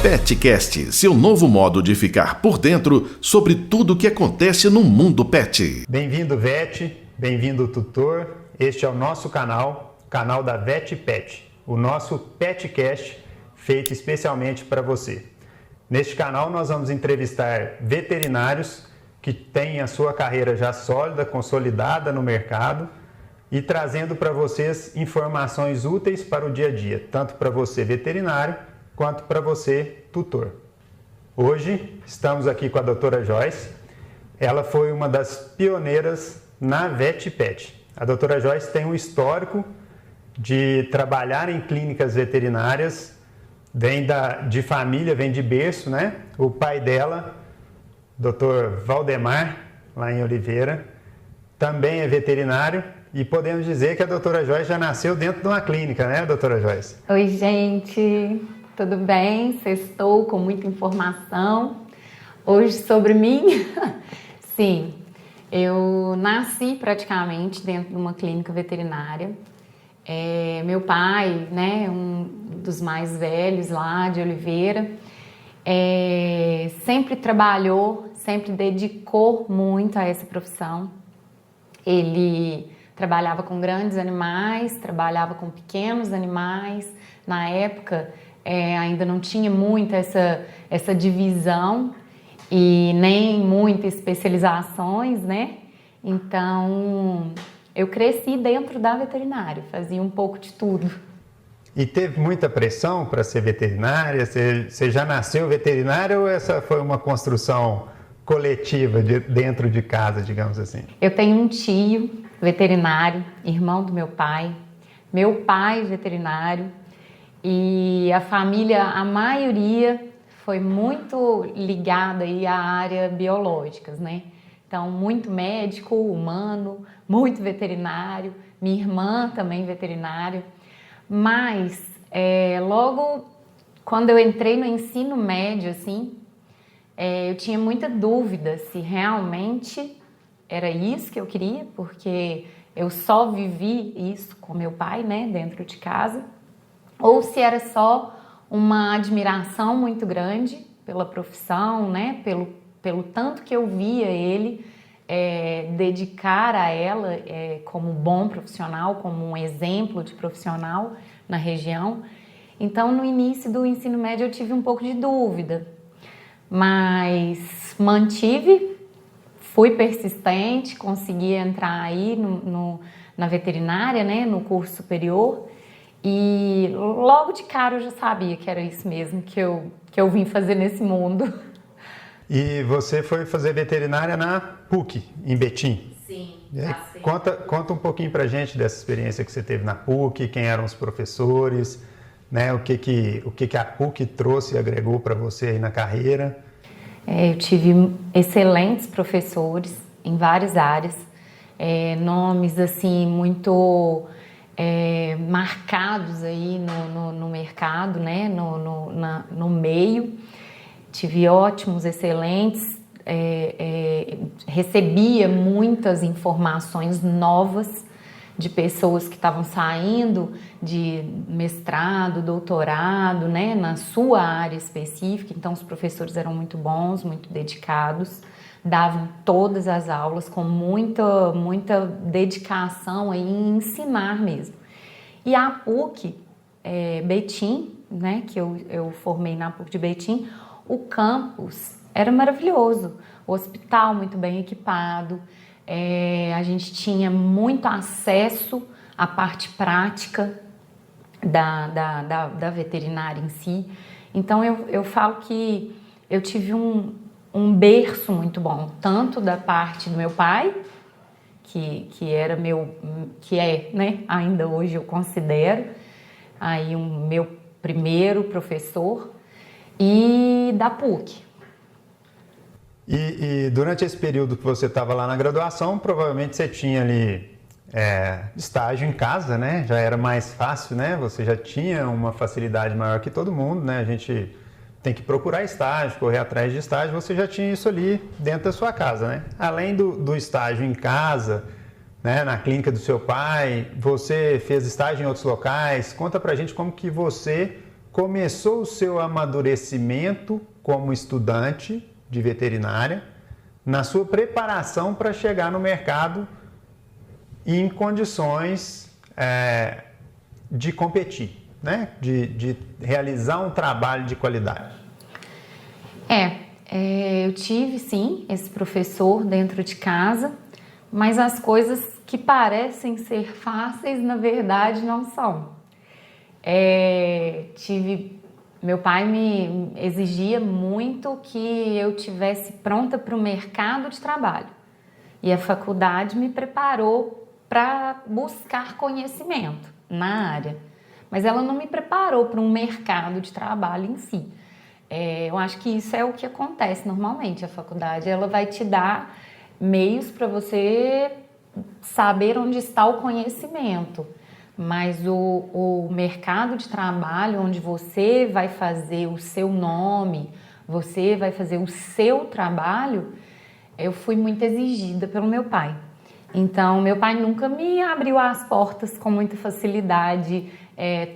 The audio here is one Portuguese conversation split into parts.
Petcast, seu novo modo de ficar por dentro sobre tudo o que acontece no mundo pet. Bem-vindo, Vet, bem-vindo, tutor. Este é o nosso canal, o canal da Vet Pet, o nosso Petcast feito especialmente para você. Neste canal nós vamos entrevistar veterinários que têm a sua carreira já sólida, consolidada no mercado e trazendo para vocês informações úteis para o dia a dia, tanto para você veterinário quanto para você tutor. Hoje estamos aqui com a doutora Joyce. Ela foi uma das pioneiras na Vet Pet. A doutora Joyce tem um histórico de trabalhar em clínicas veterinárias, vem de família, vem de berço, né? O pai dela, Dr. Valdemar, lá em Oliveira, também é veterinário e podemos dizer que a doutora Joyce já nasceu dentro de uma clínica, né, doutora Joyce? Oi, gente, tudo bem? Estou com muita informação hoje sobre mim. Sim, eu nasci praticamente dentro de uma clínica veterinária. Meu pai, né, um dos mais velhos lá de Oliveira, sempre trabalhou, sempre dedicou muito a essa profissão. Ele trabalhava com grandes animais, trabalhava com pequenos animais. Na época, ainda não tinha muito essa divisão e nem muitas especializações, né? Então, eu cresci dentro da veterinária, fazia um pouco de tudo. E teve muita pressão para ser veterinária? Você já nasceu veterinária ou essa foi uma construção coletiva dentro de casa, digamos assim? Eu tenho um tio veterinário, irmão do meu pai veterinário, e a família, a maioria, foi muito ligada aí à área biológicas, né? Então, muito médico, humano, muito veterinário, minha irmã também veterinária, mas logo quando eu entrei no ensino médio, assim, eu tinha muita dúvida se realmente era isso que eu queria, porque eu só vivi isso com meu pai, né, dentro de casa, ou se era só uma admiração muito grande pela profissão, né, pelo tanto que eu via ele dedicar a ela como bom profissional, como um exemplo de profissional na região. Então, no início do ensino médio eu tive um pouco de dúvida, mas fui persistente, consegui entrar aí na veterinária, né, no curso superior, e logo de cara eu já sabia que era isso mesmo que eu vim fazer nesse mundo. E você foi fazer veterinária na PUC, em Betim? Sim, passei. Conta um pouquinho pra gente dessa experiência que você teve na PUC, quem eram os professores, né, o que a PUC trouxe e agregou para você aí na carreira. Eu tive excelentes professores em várias áreas, nomes assim muito marcados aí no mercado, né, no meio. Tive ótimos, excelentes, recebia muitas informações novas de pessoas que estavam saindo de mestrado, doutorado, né, na sua área específica. Então, os professores eram muito bons, muito dedicados, davam todas as aulas com muita dedicação aí em ensinar mesmo. E a PUC Betim, né, que eu formei na PUC de Betim, o campus era maravilhoso, o hospital muito bem equipado, a gente tinha muito acesso à parte prática da veterinária em si. Então eu falo que eu tive um berço muito bom, tanto da parte do meu pai, que é, né, ainda hoje eu considero aí meu primeiro professor, e da PUC. E durante esse período que você estava lá na graduação, provavelmente você tinha ali estágio em casa, né? Já era mais fácil, né? Você já tinha uma facilidade maior que todo mundo, né? A gente tem que procurar estágio, correr atrás de estágio, você já tinha isso ali dentro da sua casa, né? Além do estágio em casa, né, na clínica do seu pai, você fez estágio em outros locais. Conta pra gente como que você começou o seu amadurecimento como estudante de veterinária, na sua preparação para chegar no mercado em condições de competir, né? De realizar um trabalho de qualidade? Eu tive sim esse professor dentro de casa, mas as coisas que parecem ser fáceis, na verdade, não são. Meu pai me exigia muito que eu tivesse pronta para o mercado de trabalho. E a faculdade me preparou para buscar conhecimento na área. Mas ela não me preparou para um mercado de trabalho em si. Eu acho que isso é o que acontece normalmente. A faculdade ela vai te dar meios para você saber onde está o conhecimento. Mas o mercado de trabalho, onde você vai fazer o seu nome, você vai fazer o seu trabalho, eu fui muito exigida pelo meu pai. Então, meu pai nunca me abriu as portas com muita facilidade,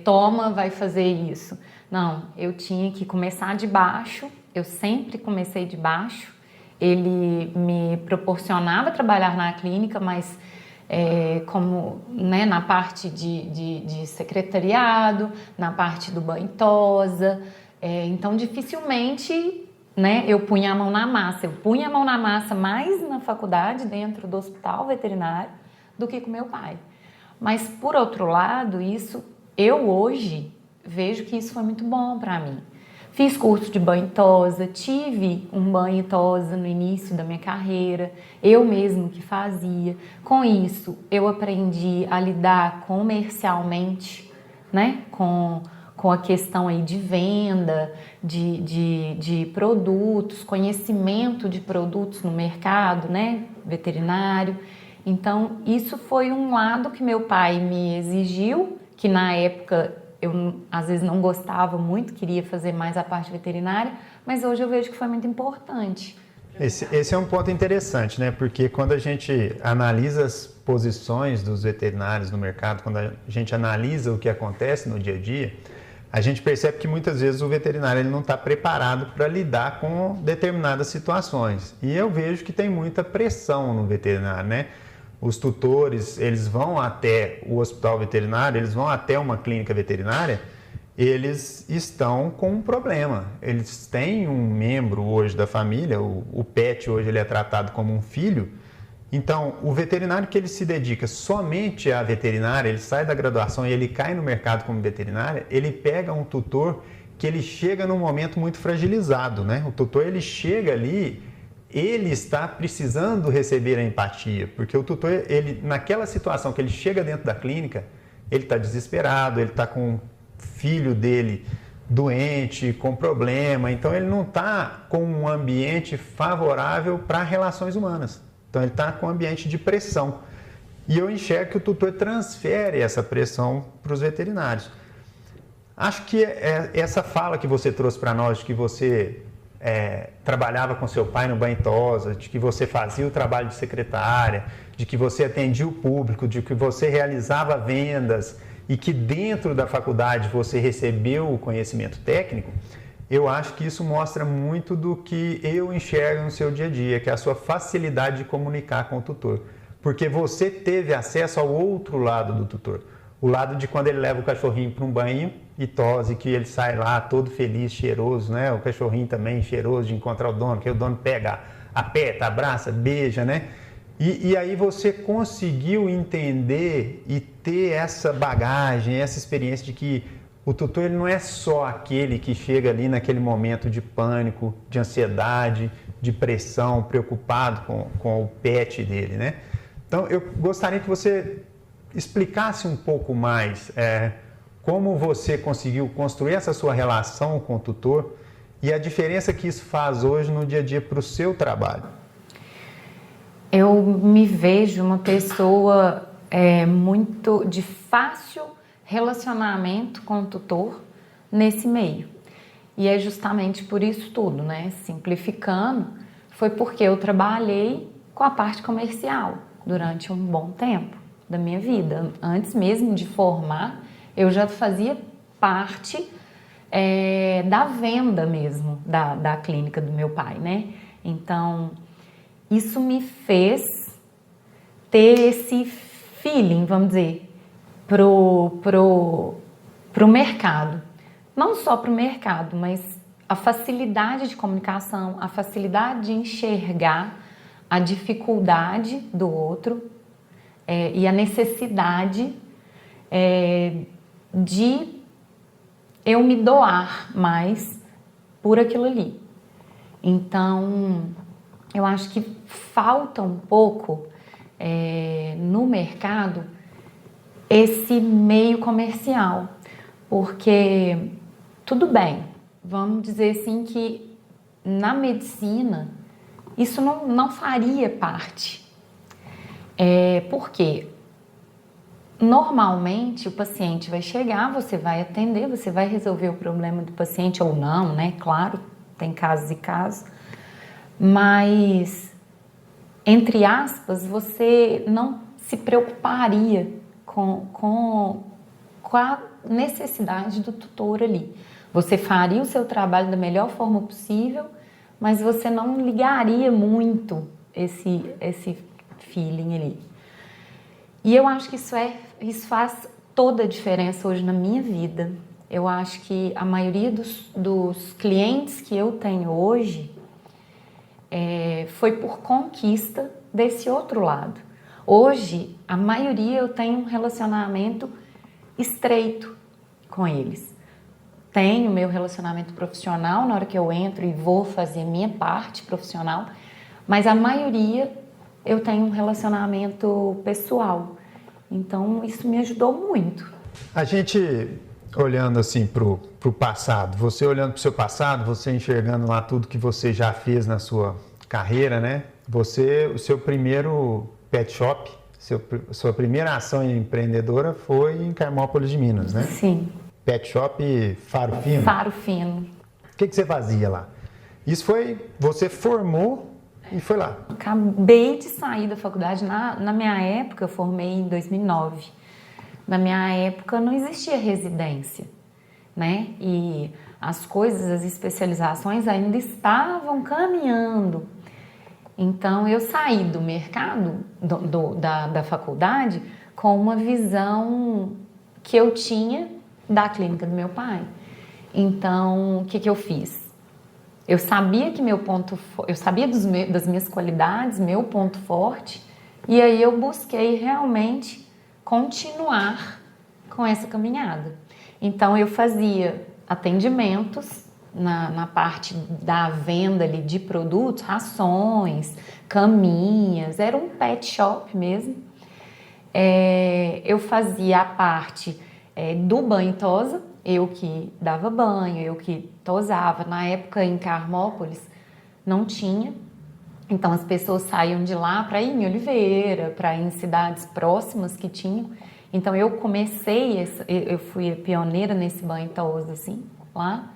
toma, vai fazer isso. Não, eu tinha que começar de baixo, eu sempre comecei de baixo. Ele me proporcionava trabalhar na clínica, mas como, né, na parte de secretariado, na parte do banho-tosa, então dificilmente, né, eu punha a mão na massa. Eu punha a mão na massa mais na faculdade, dentro do hospital veterinário, do que com meu pai. Mas, por outro lado, eu hoje vejo que isso foi muito bom para mim. Fiz curso de banho-tosa, tive um banho-tosa no início da minha carreira, eu mesmo que fazia. Com isso, eu aprendi a lidar comercialmente, né? Com a questão aí de venda, de produtos, conhecimento de produtos no mercado, né? Veterinário. Então, isso foi um lado que meu pai me exigiu, que na época eu às vezes não gostava muito, queria fazer mais a parte veterinária, mas hoje eu vejo que foi muito importante. Esse é um ponto interessante, né? Porque quando a gente analisa as posições dos veterinários no mercado, quando a gente analisa o que acontece no dia a dia, a gente percebe que muitas vezes o veterinário ele não está preparado para lidar com determinadas situações. E eu vejo que tem muita pressão no veterinário, né? Os tutores, eles vão até o hospital veterinário, eles vão até uma clínica veterinária, eles estão com um problema. Eles têm um membro hoje da família, o pet hoje ele é tratado como um filho. Então, o veterinário que ele se dedica somente à veterinária, ele sai da graduação e ele cai no mercado como veterinária, ele pega um tutor que ele chega num momento muito fragilizado, né? O tutor ele chega ali, ele está precisando receber a empatia, porque o tutor, ele, naquela situação que ele chega dentro da clínica, ele está desesperado, ele está com o filho dele doente, com problema, então ele não está com um ambiente favorável para relações humanas, então ele está com um ambiente de pressão. E eu enxergo que o tutor transfere essa pressão para os veterinários. Acho que essa fala que você trouxe para nós, de que você trabalhava com seu pai no banho-tosa, de que você fazia o trabalho de secretária, de que você atendia o público, de que você realizava vendas e que dentro da faculdade você recebeu o conhecimento técnico, eu acho que isso mostra muito do que eu enxergo no seu dia a dia, que é a sua facilidade de comunicar com o tutor. Porque você teve acesso ao outro lado do tutor. O lado de quando ele leva o cachorrinho para um banho e tose, que ele sai lá todo feliz, cheiroso, né? O cachorrinho também cheiroso de encontrar o dono, que o dono pega, aperta, abraça, beija, né? E aí você conseguiu entender e ter essa bagagem, essa experiência de que o tutor ele não é só aquele que chega ali naquele momento de pânico, de ansiedade, de pressão, preocupado com o pet dele, né? Então eu gostaria que você explicasse um pouco mais como você conseguiu construir essa sua relação com o tutor e a diferença que isso faz hoje no dia a dia para o seu trabalho. Eu me vejo uma pessoa muito de fácil relacionamento com o tutor nesse meio. E é justamente por isso tudo, né? Simplificando, foi porque eu trabalhei com a parte comercial durante um bom tempo da minha vida. Antes mesmo de formar, eu já fazia parte da venda mesmo da clínica do meu pai, né? Então, isso me fez ter esse feeling, vamos dizer, pro mercado. Não só pro mercado, mas a facilidade de comunicação, a facilidade de enxergar a dificuldade do outro e a necessidade de eu me doar mais por aquilo ali. Então, eu acho que falta um pouco no mercado esse meio comercial, porque tudo bem, vamos dizer assim que na medicina isso não faria parte. Por quê? Normalmente o paciente vai chegar, você vai atender, você vai resolver o problema do paciente ou não, né? Claro, tem casos e casos, mas, entre aspas, você não se preocuparia com a necessidade do tutor ali. Você faria o seu trabalho da melhor forma possível, mas você não ligaria muito esse feeling ali. E eu acho que isso faz toda a diferença hoje na minha vida. Eu acho que a maioria dos clientes que eu tenho hoje foi por conquista desse outro lado. Hoje, a maioria eu tenho um relacionamento estreito com eles. Tenho meu relacionamento profissional na hora que eu entro e vou fazer minha parte profissional, mas a maioria eu tenho um relacionamento pessoal. Então, isso me ajudou muito. A gente, olhando assim pro passado, você olhando pro seu passado, você enxergando lá tudo que você já fez na sua carreira, né? O seu primeiro pet shop, sua primeira ação empreendedora foi em Carmópolis de Minas, né? Sim. Pet shop Faro Fino? Faro Fino. O que você fazia lá? Isso foi, você formou e foi lá? Acabei de sair da faculdade. Na minha época, eu formei em 2009. Na minha época, não existia residência, né? E as coisas, as especializações ainda estavam caminhando. Então, eu saí do mercado, da faculdade, com uma visão que eu tinha da clínica do meu pai. Então, o que eu fiz? Eu sabia que eu sabia das minhas qualidades, meu ponto forte, e aí eu busquei realmente continuar com essa caminhada. Então, eu fazia atendimentos na parte da venda ali de produtos, rações, caminhas, era um pet shop mesmo. Eu fazia a parte do banho e tosa, eu que dava banho, eu que tosava. Na época em Carmópolis não tinha, então as pessoas saíam de lá para ir em Oliveira, para ir em cidades próximas que tinham. Então eu eu fui pioneira nesse banho e tosa assim, lá.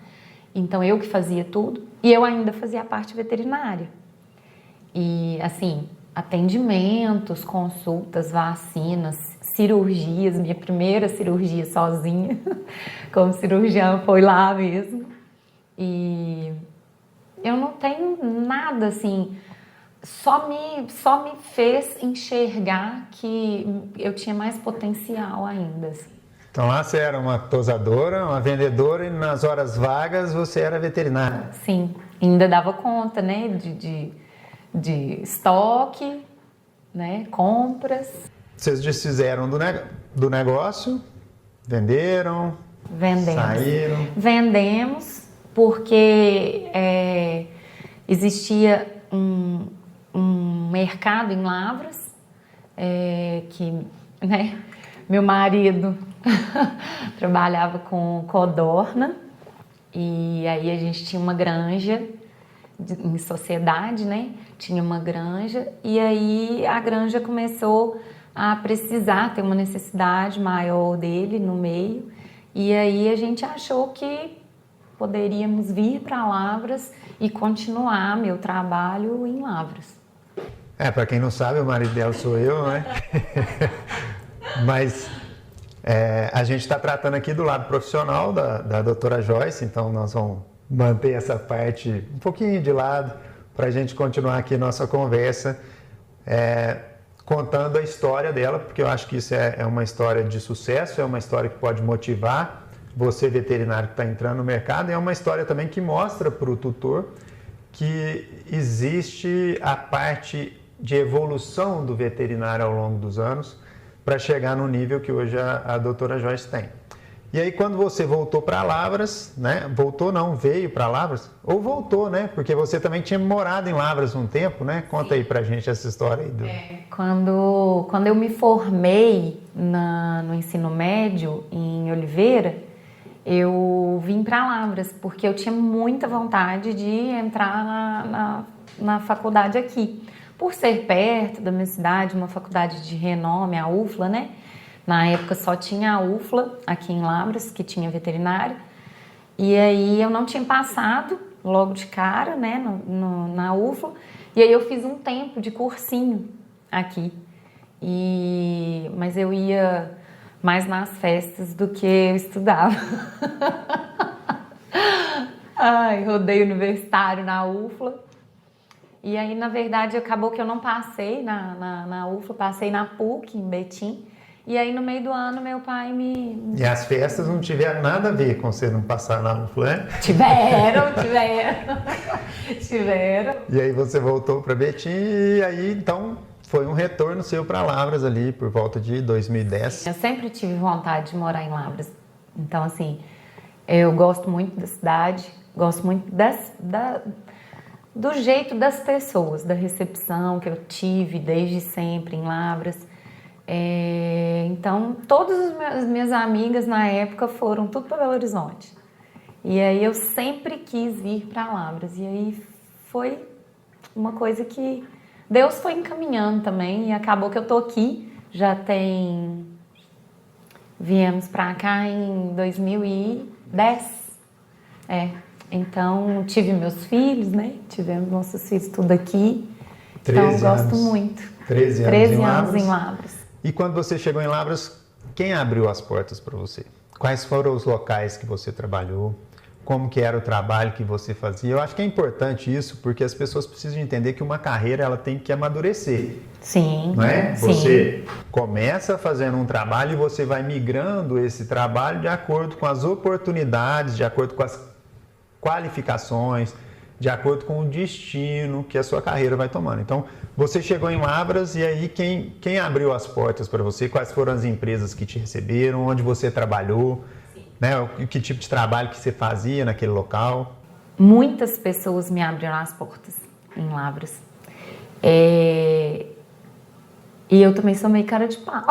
Então eu que fazia tudo e eu ainda fazia a parte veterinária. E assim, atendimentos, consultas, vacinas, cirurgias, minha primeira cirurgia sozinha, como cirurgiã, foi lá mesmo. E eu não tenho nada assim, só me fez enxergar que eu tinha mais potencial ainda. Assim. Então lá você era uma tosadora, uma vendedora e nas horas vagas você era veterinária. Sim, ainda dava conta, né, de estoque, né, compras. Vocês desfizeram do negócio, venderam, saíram? Vendemos, porque existia um mercado em Lavras, que, né, meu marido trabalhava com codorna, e aí a gente tinha uma granja em sociedade, né? Tinha uma granja, e aí a granja começou a precisar ter uma necessidade maior dele no meio, e aí a gente achou que poderíamos vir para Lavras e continuar meu trabalho em Lavras. Para quem não sabe, o marido dela sou eu, né? Mas A gente está tratando aqui do lado profissional da doutora Joyce, então nós vamos manter essa parte um pouquinho de lado para a gente continuar aqui nossa conversa, contando a história dela, porque eu acho que isso é uma história de sucesso, é uma história que pode motivar você, veterinário que está entrando no mercado, e é uma história também que mostra para o tutor que existe a parte de evolução do veterinário ao longo dos anos para chegar no nível que hoje a doutora Joyce tem. E aí quando você voltou para Lavras, né? Voltou não, veio para Lavras, ou voltou, né? Porque você também tinha morado em Lavras um tempo, né? Conta aí pra gente essa história aí. Quando eu me formei no ensino médio em Oliveira, eu vim para Lavras, porque eu tinha muita vontade de entrar na faculdade aqui. Por ser perto da minha cidade, uma faculdade de renome, a UFLA, né? Na época só tinha a UFLA aqui em Lavras, que tinha veterinário. E aí eu não tinha passado logo de cara, né, na UFLA. E aí eu fiz um tempo de cursinho aqui. Mas eu ia mais nas festas do que eu estudava. Ai, rodeio universitário na UFLA. E aí, na verdade, acabou que eu não passei na UFLA, passei na PUC, em Betim. E aí, no meio do ano, meu pai me... E as festas não tiveram nada a ver com você não passar na UFLA, né? Tiveram. E aí você voltou para Betim e aí, então, foi um retorno seu para Lavras ali por volta de 2010. Eu sempre tive vontade de morar em Lavras. Então, assim, eu gosto muito da cidade, gosto muito do jeito das pessoas, da recepção que eu tive desde sempre em Lavras. Então, todas as minhas amigas na época foram tudo para Belo Horizonte. E aí eu sempre quis ir para Lavras. E aí foi uma coisa que Deus foi encaminhando também. E acabou que eu tô aqui. Viemos para cá em 2010. Então, tive meus filhos, né? Tivemos nossos filhos tudo aqui. Então, eu gosto muito. 13 anos em Lavras. E quando você chegou em Lavras, quem abriu as portas para você? Quais foram os locais que você trabalhou? Como que era o trabalho que você fazia? Eu acho que é importante isso, porque as pessoas precisam entender que uma carreira ela tem que amadurecer. Sim. Não é? Sim. Você começa fazendo um trabalho e você vai migrando esse trabalho de acordo com as oportunidades, de acordo com as qualificações, de acordo com o destino que a sua carreira vai tomando. Então, você chegou em Lavras e aí quem abriu as portas para você? Quais foram as empresas que te receberam? Onde você trabalhou? Né? Que tipo de trabalho que você fazia naquele local? Muitas pessoas me abriram as portas em Lavras. E eu também sou meio cara de pau.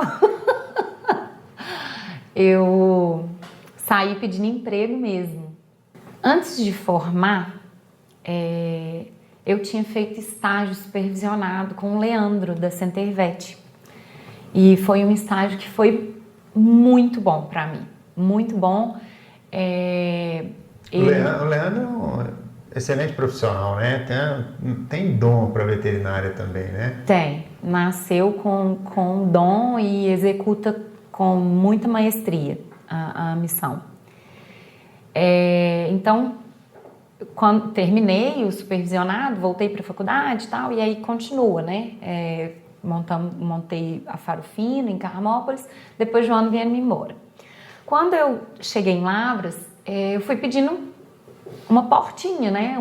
Eu saí pedindo emprego mesmo. Antes de formar, eu tinha feito estágio supervisionado com o Leandro, da Centervet. E foi um estágio que foi muito bom para mim. Muito bom. O Leandro é um excelente profissional, né? Tem dom para veterinária também, né? Tem. Nasceu com dom e executa com muita maestria a missão. Então, quando terminei o supervisionado, voltei para a faculdade e tal, e aí continua, né? Montei a Faro Fino em Carmópolis, depois de um ano viemos embora. Quando eu cheguei em Lavras, eu fui pedindo uma portinha, né?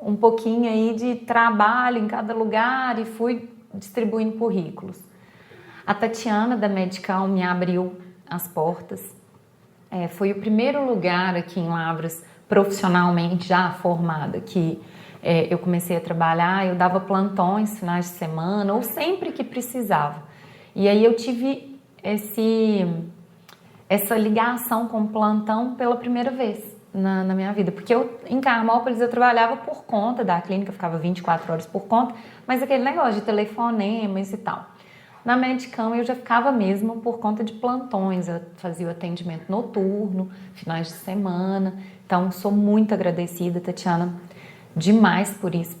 Um pouquinho aí de trabalho em cada lugar e fui distribuindo currículos. A Tatiana, da Medical, me abriu as portas. Foi o primeiro lugar aqui em Lavras, profissionalmente já formada, que eu comecei a trabalhar. Eu dava plantões finais de semana ou sempre que precisava. E aí eu tive essa ligação com o plantão pela primeira vez na minha vida. Porque em Carmópolis eu trabalhava por conta da clínica, ficava 24 horas por conta, mas aquele negócio de telefonemas e tal. Na Medicam eu já ficava mesmo por conta de plantões, eu fazia o atendimento noturno, finais de semana. Então, sou muito agradecida, Tatiana, demais por isso,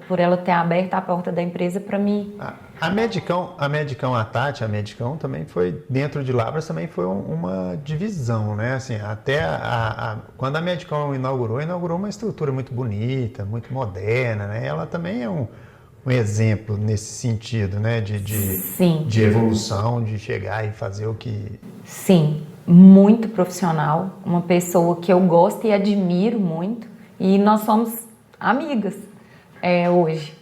por ela ter aberto a porta da empresa para mim. A Medicão, a Tati, a Medicão também foi, dentro de Lavras também foi uma divisão, né? Assim, até quando a Medicão inaugurou uma estrutura muito bonita, muito moderna, né? Ela também é um exemplo nesse sentido, né? De evolução, de chegar e fazer o que... Sim, muito profissional, uma pessoa que eu gosto e admiro muito, e nós somos amigas hoje.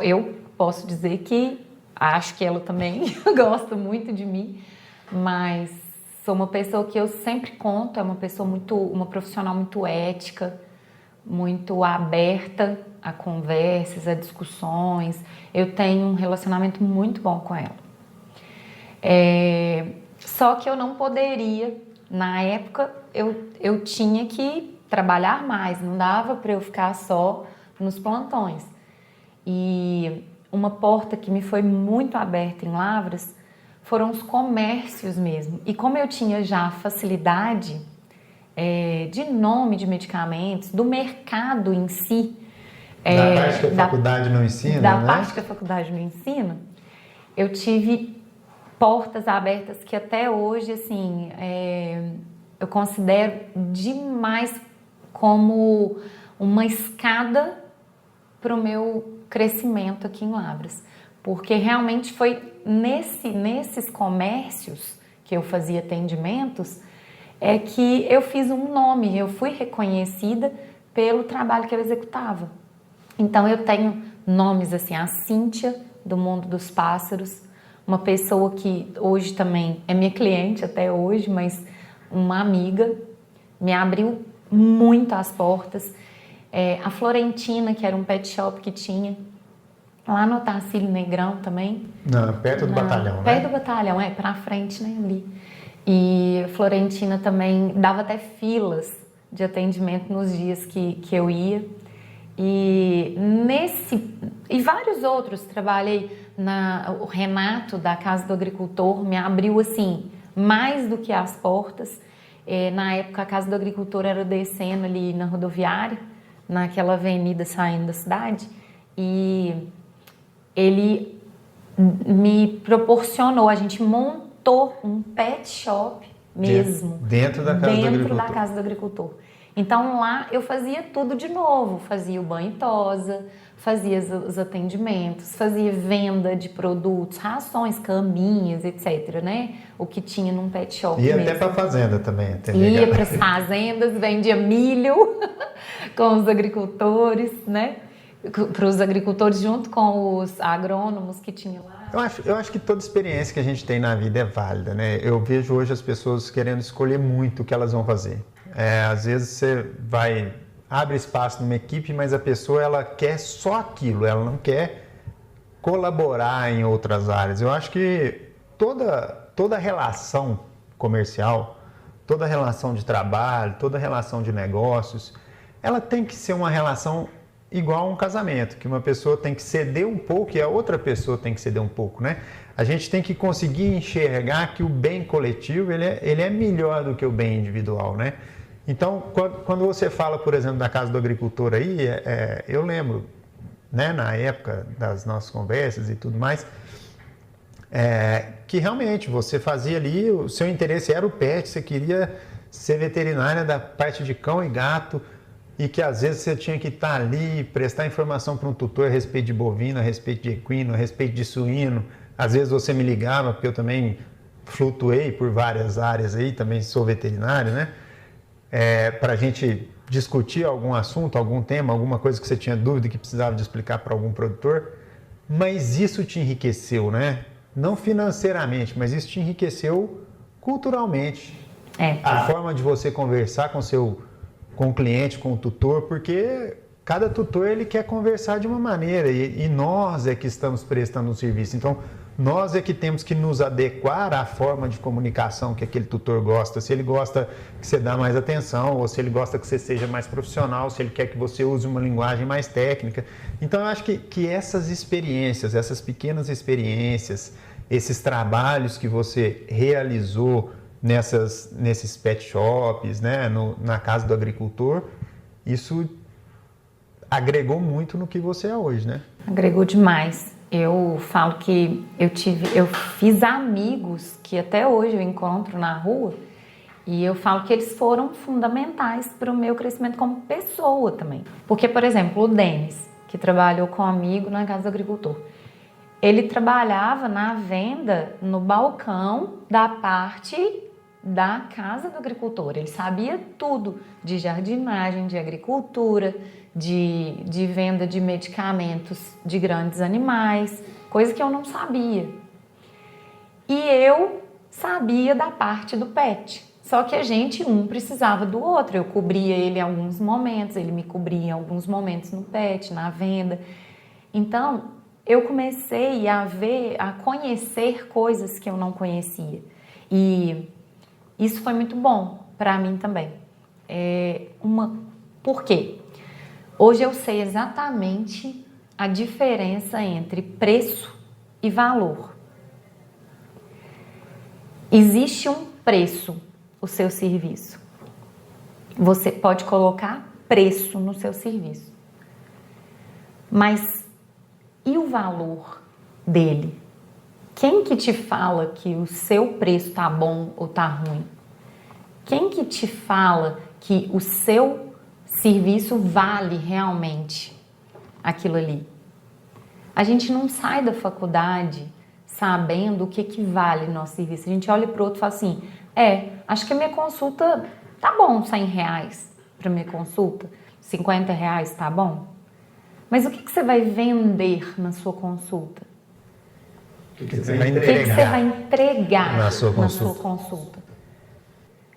Eu posso dizer que acho que ela também gosta muito de mim, mas sou uma pessoa que eu sempre conto, é uma profissional muito ética, muito aberta a conversas, a discussões. Eu tenho um relacionamento muito bom com ela. Só que eu não poderia, na época eu tinha que trabalhar mais, não dava para eu ficar só nos plantões. E uma porta que me foi muito aberta em Lavras foram os comércios mesmo. E como eu tinha já facilidade de nome de medicamentos, do mercado em si... Da parte que a faculdade não ensina, da né? parte que a faculdade não ensina, eu tive portas abertas que até hoje, assim, eu considero demais como uma escada para o meu crescimento aqui em Lavras, porque realmente foi nesses comércios que eu fazia atendimentos que eu fiz um nome, eu fui reconhecida pelo trabalho que eu executava. Então eu tenho nomes assim, a Cíntia do Mundo dos Pássaros, uma pessoa que hoje também é minha cliente até hoje, mas uma amiga, me abriu muito as portas. A Florentina, que era um pet shop que tinha lá no Tarcílio Negrão também. Não, perto do batalhão, perto né? do batalhão, pra frente, né, ali. E a Florentina também dava até filas de atendimento nos dias que eu ia. E vários outros, trabalhei o Renato da Casa do Agricultor, me abriu assim, mais do que as portas. Na época a Casa do Agricultor era descendo ali na rodoviária, naquela avenida saindo da cidade, e ele me proporcionou, a gente montou um pet shop mesmo. Dentro da Casa do Agricultor. Então lá eu fazia tudo de novo, fazia o banho e tosa, fazia os atendimentos, fazia venda de produtos, rações, caminhas, etc, né? O que tinha num pet shop Ia mesmo. até para fazenda também. Ia para as fazendas, vendia milho com os agricultores, né? Para os agricultores junto com os agrônomos que tinham lá. Eu acho que toda experiência que a gente tem na vida é válida, né? Eu vejo hoje as pessoas querendo escolher muito o que elas vão fazer. Às vezes você abre espaço numa equipe, mas a pessoa ela quer só aquilo, ela não quer colaborar em outras áreas. Eu acho que toda relação comercial, toda relação de trabalho, toda relação de negócios, ela tem que ser uma relação igual a um casamento, que uma pessoa tem que ceder um pouco e a outra pessoa tem que ceder um pouco, né? A gente tem que conseguir enxergar que o bem coletivo ele é melhor do que o bem individual, né? Então, quando você fala, por exemplo, da Casa do Agricultor aí, eu lembro, né, na época das nossas conversas e tudo mais, que realmente você fazia ali, o seu interesse era o pet, você queria ser veterinária da parte de cão e gato, e que às vezes você tinha que estar ali, prestar informação para um tutor a respeito de bovino, a respeito de equino, a respeito de suíno. Às vezes você me ligava, porque eu também flutuei por várias áreas aí, também sou veterinário, né? Para a gente discutir algum assunto, algum tema, alguma coisa que você tinha dúvida que precisava de explicar para algum produtor, mas isso te enriqueceu, né? Não financeiramente, mas isso te enriqueceu culturalmente. A forma de você conversar com o cliente, com o tutor, porque cada tutor ele quer conversar de uma maneira e nós é que estamos prestando um serviço. Então, nós é que temos que nos adequar à forma de comunicação que aquele tutor gosta. Se ele gosta que você dê mais atenção, ou se ele gosta que você seja mais profissional, se ele quer que você use uma linguagem mais técnica. Então, eu acho que essas experiências, essas pequenas experiências, esses trabalhos que você realizou nesses pet shops, né, na Casa do Agricultor, isso agregou muito no que você é hoje, né? Agregou demais. Eu falo que eu fiz amigos que até hoje eu encontro na rua e eu falo que eles foram fundamentais para o meu crescimento como pessoa também. Porque, por exemplo, o Denis, que trabalhou comigo na Casa do Agricultor, ele trabalhava na venda no balcão da parte da Casa do Agricultor. Ele sabia tudo de jardinagem, de agricultura, de venda de medicamentos de grandes animais, coisa que eu não sabia. E eu sabia da parte do pet. Só que a gente, um precisava do outro. Eu cobria ele em alguns momentos, ele me cobria em alguns momentos no pet, na venda. Então, eu comecei a conhecer coisas que eu não conhecia. E isso foi muito bom para mim também. Por quê? Hoje eu sei exatamente a diferença entre preço e valor. Existe um preço o seu serviço. Você pode colocar preço no seu serviço. Mas e o valor dele? Quem que te fala que o seu preço tá bom ou tá ruim? Quem que te fala que o seu serviço vale realmente aquilo ali? A gente não sai da faculdade sabendo o que vale nosso serviço. A gente olha para o outro e fala assim, acho que a minha consulta tá bom, R$100 para minha consulta, R$50 tá bom? Mas o que você vai vender na sua consulta? O que você vai entregar na sua consulta?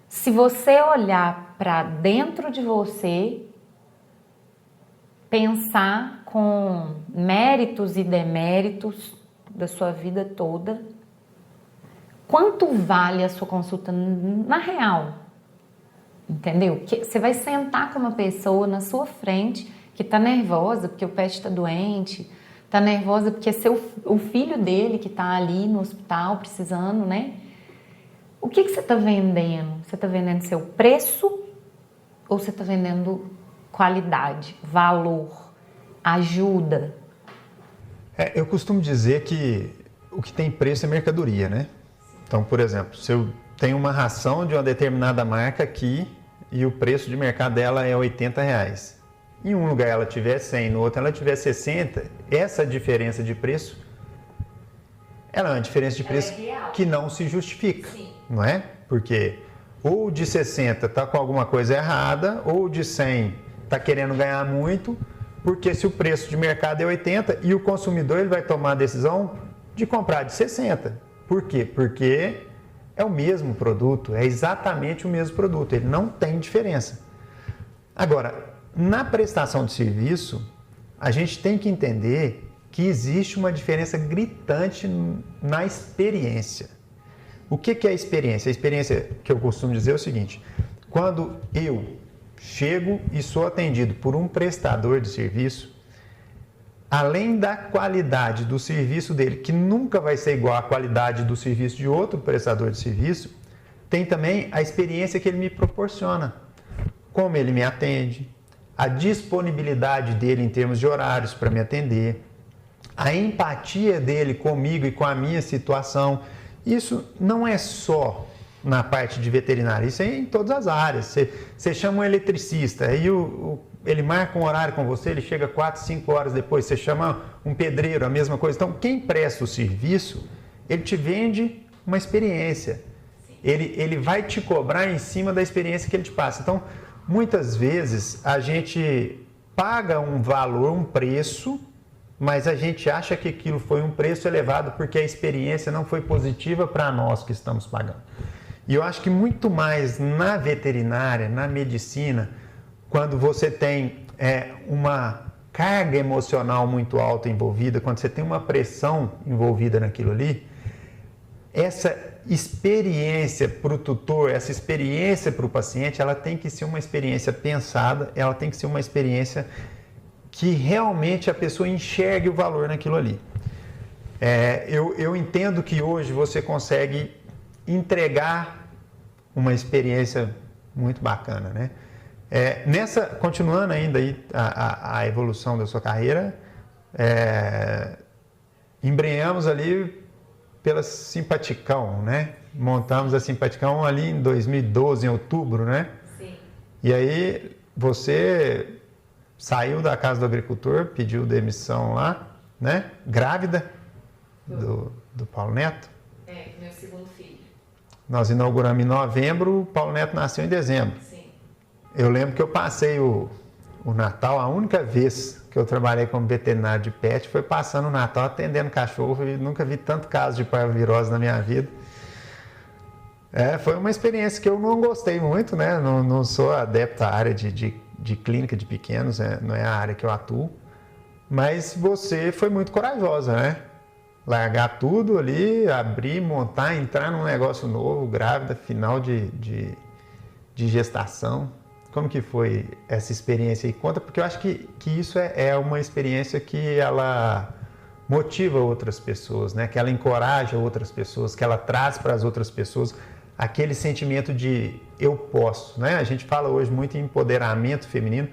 Se você olhar para dentro de você, pensar com méritos e deméritos da sua vida toda, quanto vale a sua consulta na real? Entendeu? Você vai sentar com uma pessoa na sua frente que está nervosa porque o pet está doente, está nervosa porque o filho dele que está ali no hospital precisando, né? O que você está vendendo? Você está vendendo seu preço ou você está vendendo qualidade, valor, ajuda? Eu costumo dizer que o que tem preço é mercadoria, né? Então, por exemplo, se eu tenho uma ração de uma determinada marca aqui e o preço de mercado dela é R$80, em um lugar ela tiver 100, no outro ela tiver 60, essa diferença de preço, ela é uma diferença de preço que não se justifica, não é? Porque ou de 60 está com alguma coisa errada, ou de 100 está querendo ganhar muito, porque se o preço de mercado é 80 e o consumidor ele vai tomar a decisão de comprar de 60. Por quê? Porque é o mesmo produto, é exatamente o mesmo produto, ele não tem diferença. Agora, na prestação de serviço, a gente tem que entender que existe uma diferença gritante na experiência. O que é a experiência? A experiência que eu costumo dizer é o seguinte: quando eu chego e sou atendido por um prestador de serviço, além da qualidade do serviço dele, que nunca vai ser igual à qualidade do serviço de outro prestador de serviço, tem também a experiência que ele me proporciona. Como ele me atende, a disponibilidade dele em termos de horários para me atender, a empatia dele comigo e com a minha situação. Isso não é só na parte de veterinária, isso é em todas as áreas. Você chama um eletricista, aí ele marca um horário com você, ele chega 4, 5 horas depois. Você chama um pedreiro, a mesma coisa. Então, quem presta o serviço, ele te vende uma experiência. Ele vai te cobrar em cima da experiência que ele te passa. Então, muitas vezes, a gente paga um valor, um preço, mas a gente acha que aquilo foi um preço elevado porque a experiência não foi positiva para nós que estamos pagando. E eu acho que muito mais na veterinária, na medicina, quando você tem uma carga emocional muito alta envolvida, quando você tem uma pressão envolvida naquilo ali, essa experiência para o tutor, essa experiência para o paciente, ela tem que ser uma experiência pensada, ela tem que ser uma experiência que realmente a pessoa enxergue o valor naquilo ali. Eu entendo que hoje você consegue entregar uma experiência muito bacana, né? Continuando ainda aí a evolução da sua carreira, embrenhamos ali pela Simpaticão, né? Montamos a Simpaticão ali em 2012, em outubro, né? Sim. E aí você saiu da Casa do Agricultor, pediu demissão lá, né? Grávida do Paulo Neto. Meu segundo filho. Nós inauguramos em novembro, o Paulo Neto nasceu em dezembro. Sim. Eu lembro que eu passei o Natal, a única vez que eu trabalhei como veterinário de pet foi passando o Natal atendendo cachorro e nunca vi tanto caso de parvovirose na minha vida. Foi uma experiência que eu não gostei muito, né? Não sou adepto à área de clínica de pequenos, não é a área que eu atuo. Mas você foi muito corajosa, né? Largar tudo ali, abrir, montar, entrar num negócio novo, grávida, final de gestação. Como que foi essa experiência aí? Conta, porque eu acho que isso é uma experiência que ela motiva outras pessoas, né? Que ela encoraja outras pessoas, que ela traz para as outras pessoas aquele sentimento de eu posso, né? A gente fala hoje muito em empoderamento feminino.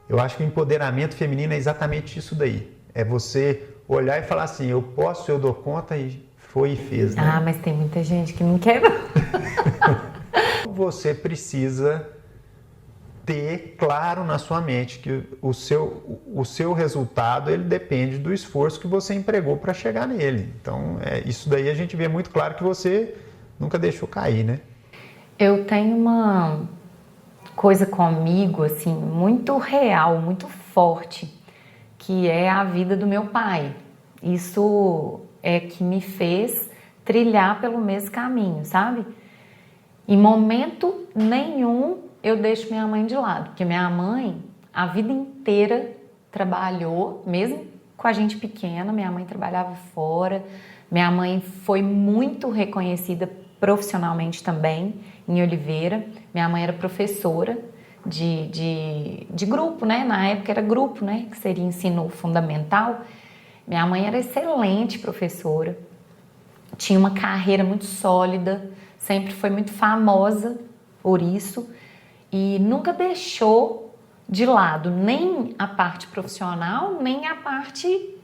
Eu acho que o empoderamento feminino é exatamente isso daí. É você olhar e falar assim, eu posso, eu dou conta e foi e fez, né? Mas tem muita gente que não quer não. Você precisa ter claro na sua mente que o seu resultado ele depende do esforço que você empregou para chegar nele. Então, isso daí a gente vê muito claro que você nunca deixou cair, né? Eu tenho uma coisa comigo, assim, muito real, muito forte, que é a vida do meu pai. Isso é que me fez trilhar pelo mesmo caminho, sabe? Em momento nenhum eu deixo minha mãe de lado, porque minha mãe a vida inteira trabalhou, mesmo com a gente pequena, minha mãe trabalhava fora, minha mãe foi muito reconhecida profissionalmente também em Oliveira, minha mãe era professora de grupo, né? Na época era grupo, né? Que seria ensino fundamental. Minha mãe era excelente professora, tinha uma carreira muito sólida, sempre foi muito famosa por isso e nunca deixou de lado nem a parte profissional, nem a parte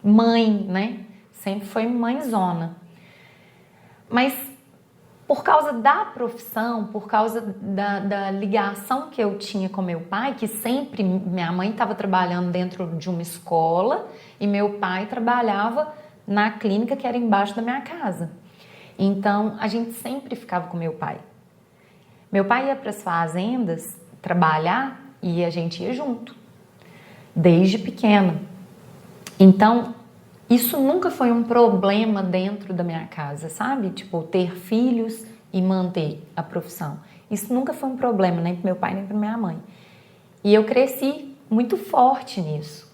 mãe, né? Sempre foi mãezona. Mas por causa da profissão, por causa da ligação que eu tinha com meu pai, que sempre minha mãe estava trabalhando dentro de uma escola e meu pai trabalhava na clínica que era embaixo da minha casa. Então, a gente sempre ficava com meu pai. Meu pai ia para as fazendas trabalhar e a gente ia junto, desde pequena. Então, isso nunca foi um problema dentro da minha casa, sabe? Tipo, ter filhos e manter a profissão. Isso nunca foi um problema, nem para meu pai, nem para minha mãe. E eu cresci muito forte nisso.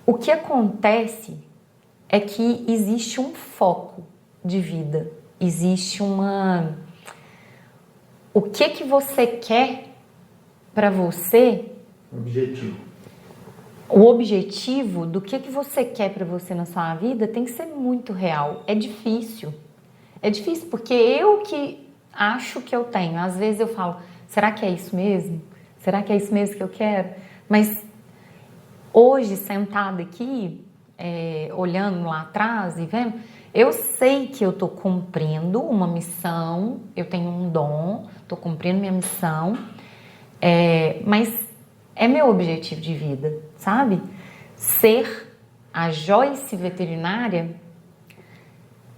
O que acontece é que existe um foco de vida. Existe uma... O que você quer para você... Objetivo. O objetivo do que você quer para você na sua vida tem que ser muito real. É difícil. É difícil porque eu que acho que eu tenho. Às vezes eu falo, será que é isso mesmo? Será que é isso mesmo que eu quero? Mas hoje, sentada aqui, olhando lá atrás e vendo, eu sei que eu estou cumprindo uma missão, eu tenho um dom, estou cumprindo minha missão, mas é meu objetivo de vida, sabe? Ser a Joyce veterinária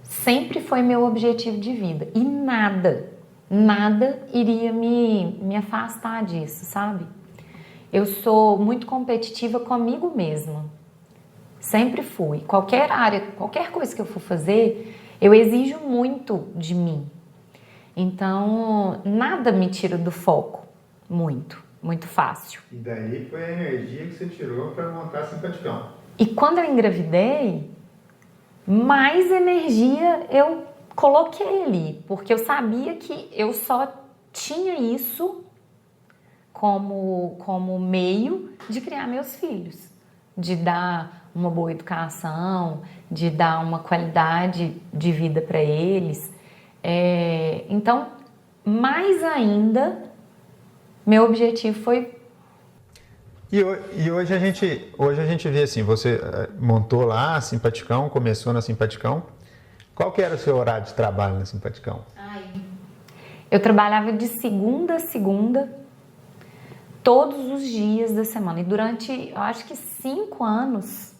sempre foi meu objetivo de vida. E nada iria me afastar disso, sabe? Eu sou muito competitiva comigo mesma. Sempre fui. Qualquer área, qualquer coisa que eu for fazer, eu exijo muito de mim. Então, nada me tira do foco. Muito fácil. E daí foi a energia que você tirou para montar a Simpaticão. E quando eu engravidei, mais energia eu coloquei ali, porque eu sabia que eu só tinha isso como meio de criar meus filhos, de dar uma boa educação, de dar uma qualidade de vida para eles. Então, mais ainda, meu objetivo foi... E hoje a gente vê assim, você montou lá a Simpaticão, começou na Simpaticão. Qual que era o seu horário de trabalho na Simpaticão? Eu trabalhava de segunda a segunda, todos os dias da semana. E durante, eu acho que 5 anos,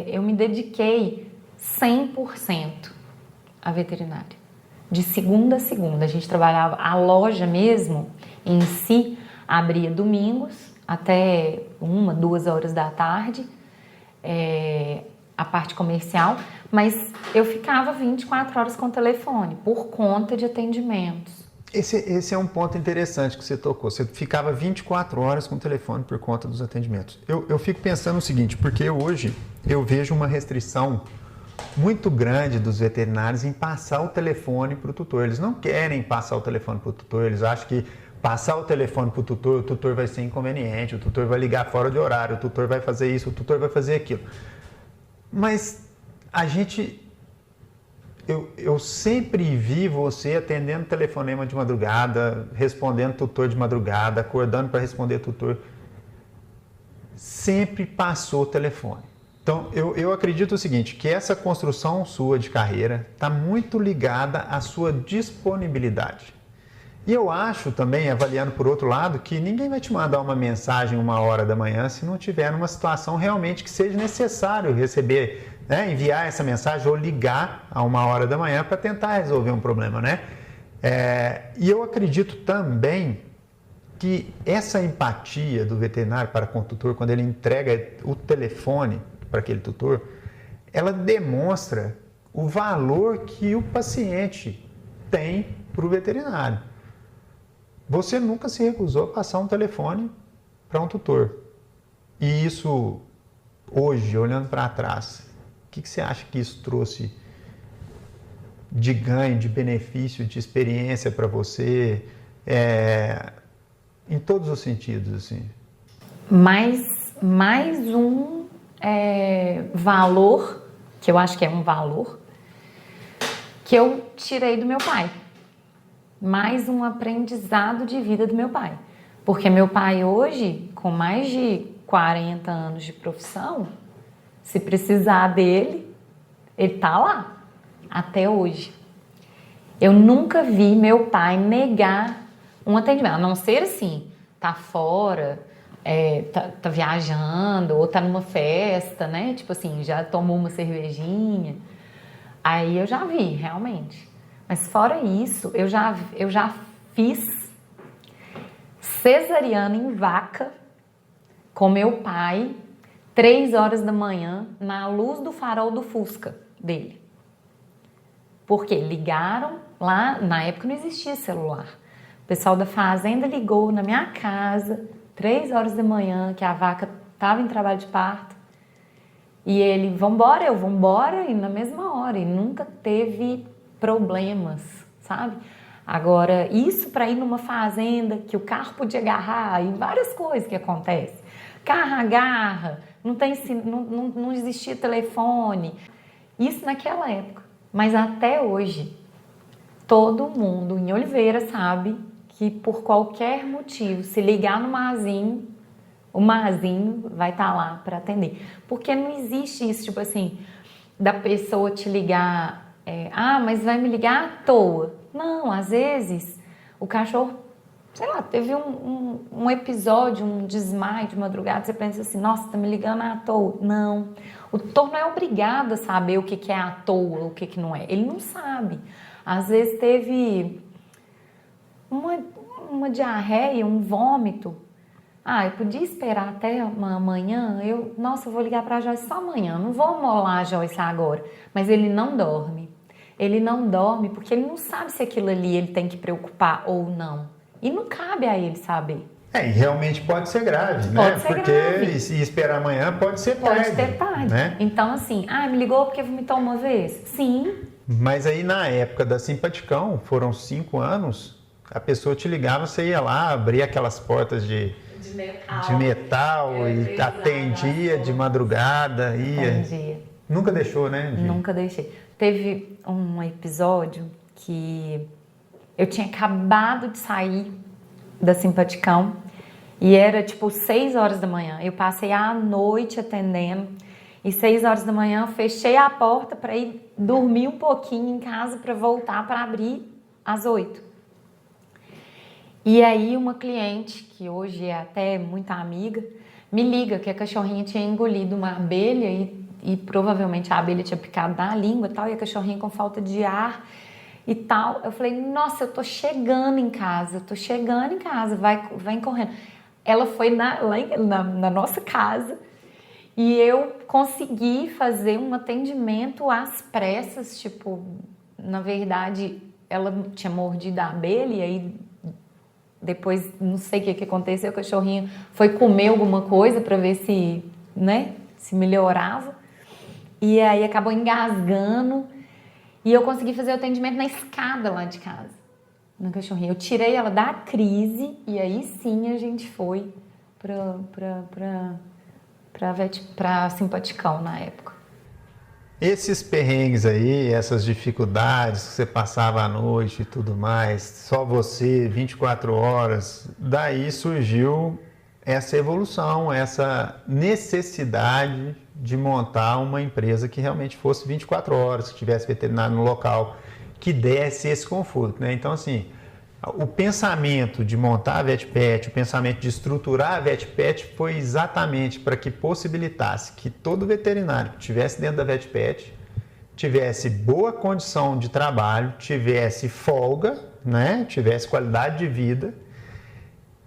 eu me dediquei 100% à veterinária. De segunda a segunda. A gente trabalhava, a loja mesmo, em si, abria domingos até 1, 2 horas da tarde, a parte comercial, mas eu ficava 24 horas com o telefone, por conta de atendimentos. Esse é um ponto interessante que você tocou. Você ficava 24 horas com o telefone por conta dos atendimentos. Eu fico pensando o seguinte, porque hoje eu vejo uma restrição muito grande dos veterinários em passar o telefone para o tutor. Eles não querem passar o telefone para o tutor, eles acham que passar o telefone para o tutor vai ser inconveniente, o tutor vai ligar fora de horário, o tutor vai fazer isso, o tutor vai fazer aquilo. Mas eu sempre vi você atendendo telefonema de madrugada, respondendo tutor de madrugada, acordando para responder tutor. Sempre passou o telefone. Então, eu acredito o seguinte, que essa construção sua de carreira está muito ligada à sua disponibilidade. E eu acho também, avaliando por outro lado, que ninguém vai te mandar uma mensagem 1h da manhã se não tiver numa situação realmente que seja necessário receber, né, enviar essa mensagem ou ligar a 1h da manhã para tentar resolver um problema, né? E eu acredito também que essa empatia do veterinário para com o tutor, quando ele entrega o telefone para aquele tutor, ela demonstra o valor que o paciente tem para o veterinário. Você nunca se recusou a passar um telefone para um tutor. E isso, hoje, olhando para trás, o que você acha que isso trouxe de ganho, de benefício, de experiência para você, em todos os sentidos, assim? Mais um valor, que eu acho que é um valor, que eu tirei do meu pai. Mais um aprendizado de vida do meu pai. Porque meu pai hoje, com mais de 40 anos de profissão, se precisar dele, ele tá lá, até hoje. Eu nunca vi meu pai negar um atendimento, a não ser assim, tá fora, tá viajando, ou tá numa festa, né? Tipo assim, já tomou uma cervejinha. Aí eu já vi, realmente. Mas fora isso, eu já fiz cesariana em vaca com meu pai, 3 horas da manhã, na luz do farol do Fusca dele. Porque ligaram lá, na época não existia celular. O pessoal da fazenda ligou na minha casa, 3 horas da manhã, que a vaca estava em trabalho de parto. E ele, vambora, e na mesma hora. E nunca teve problemas, sabe? Agora, isso para ir numa fazenda que o carro podia agarrar e várias coisas que acontecem. Carro agarra, não existia telefone. Isso naquela época. Mas até hoje, todo mundo em Oliveira sabe que por qualquer motivo, se ligar no Mazinho, o Mazinho vai estar lá para atender. Porque não existe isso, tipo assim, da pessoa te ligar... mas vai me ligar à toa. Não, às vezes o cachorro, sei lá, teve um episódio, um desmaio de madrugada, você pensa assim, nossa, tá me ligando à toa. Não, o tutor não é obrigado a saber o que é à toa, o que não é. Ele não sabe. Às vezes teve uma diarreia, um vômito. Eu podia esperar até amanhã, eu vou ligar para a Joyce só amanhã, não vou molar a Joyce agora. Mas ele não dorme. Ele não dorme porque ele não sabe se aquilo ali ele tem que preocupar ou não. E não cabe a ele saber. E realmente pode ser grave, né? Pode ser porque grave. Se esperar amanhã pode ser tarde. Pode ser tarde. Né? Então, assim, me ligou porque vomitou uma vez? Sim. Mas aí na época da Simpaticão, foram 5 anos, a pessoa te ligava, você ia lá, abria aquelas portas de metal e atendia de madrugada. Atendia. Nunca deixou, né? Nunca deixei. Teve um episódio que Eu tinha acabado de sair da Simpaticão e era tipo 6 horas da manhã. Eu passei a noite atendendo e 6 horas da manhã fechei a porta para ir dormir um pouquinho em casa para voltar para abrir às 8. E aí uma cliente, que hoje é até muita amiga, me liga que a cachorrinha tinha engolido uma abelha e provavelmente a abelha tinha picado na língua e tal, e a cachorrinha com falta de ar e tal. Eu falei, nossa, eu tô chegando em casa, vai correndo. Ela foi na nossa casa e eu consegui fazer um atendimento às pressas, tipo, na verdade, ela tinha mordido a abelha e aí depois, não sei o que aconteceu, o cachorrinho foi comer alguma coisa para ver se, né, se melhorava. E aí acabou engasgando e eu consegui fazer o atendimento na escada lá de casa, na cachorrinha. Eu tirei ela da crise e aí sim a gente foi pra Simpaticão na época. Esses perrengues aí, essas dificuldades que você passava à noite e tudo mais, só você, 24 horas, daí surgiu essa evolução, essa necessidade de montar uma empresa que realmente fosse 24 horas, que tivesse veterinário no local, que desse esse conforto, né? Então, assim, o pensamento de montar a VetPet, o pensamento de estruturar a VetPet foi exatamente para que possibilitasse que todo veterinário que estivesse dentro da VetPet tivesse boa condição de trabalho, tivesse folga, né? Tivesse qualidade de vida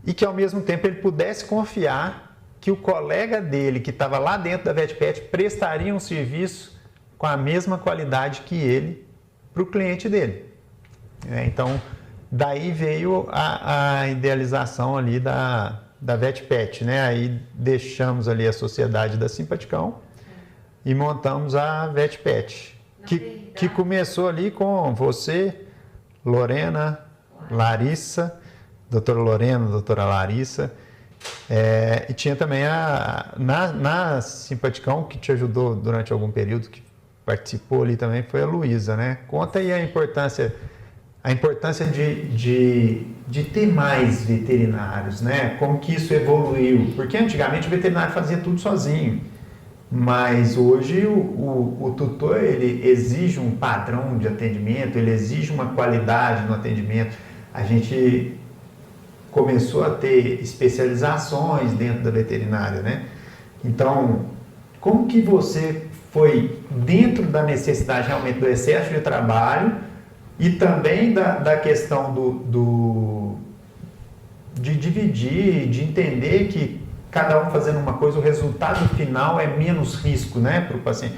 e que ao mesmo tempo ele pudesse confiar que o colega dele que estava lá dentro da VetPet prestaria um serviço com a mesma qualidade que ele para o cliente dele. Então, daí veio a idealização ali da VetPet, né? Aí deixamos ali a sociedade da Simpaticão e montamos a VetPet, que começou ali com você, Lorena, Larissa, doutora Lorena, doutora Larissa, e tinha também na Simpaticão, que te ajudou durante algum período, que participou ali também, foi a Luísa, né? Conta aí a importância de ter mais veterinários, né? Como que isso evoluiu? Porque antigamente o veterinário fazia tudo sozinho, mas hoje o tutor ele exige um padrão de atendimento, ele exige uma qualidade no atendimento. A gente começou a ter especializações dentro da veterinária, né? Então, como que você foi dentro da necessidade realmente do excesso de trabalho e também da questão de dividir, de entender que cada um fazendo uma coisa, o resultado final é menos risco, né, para o paciente.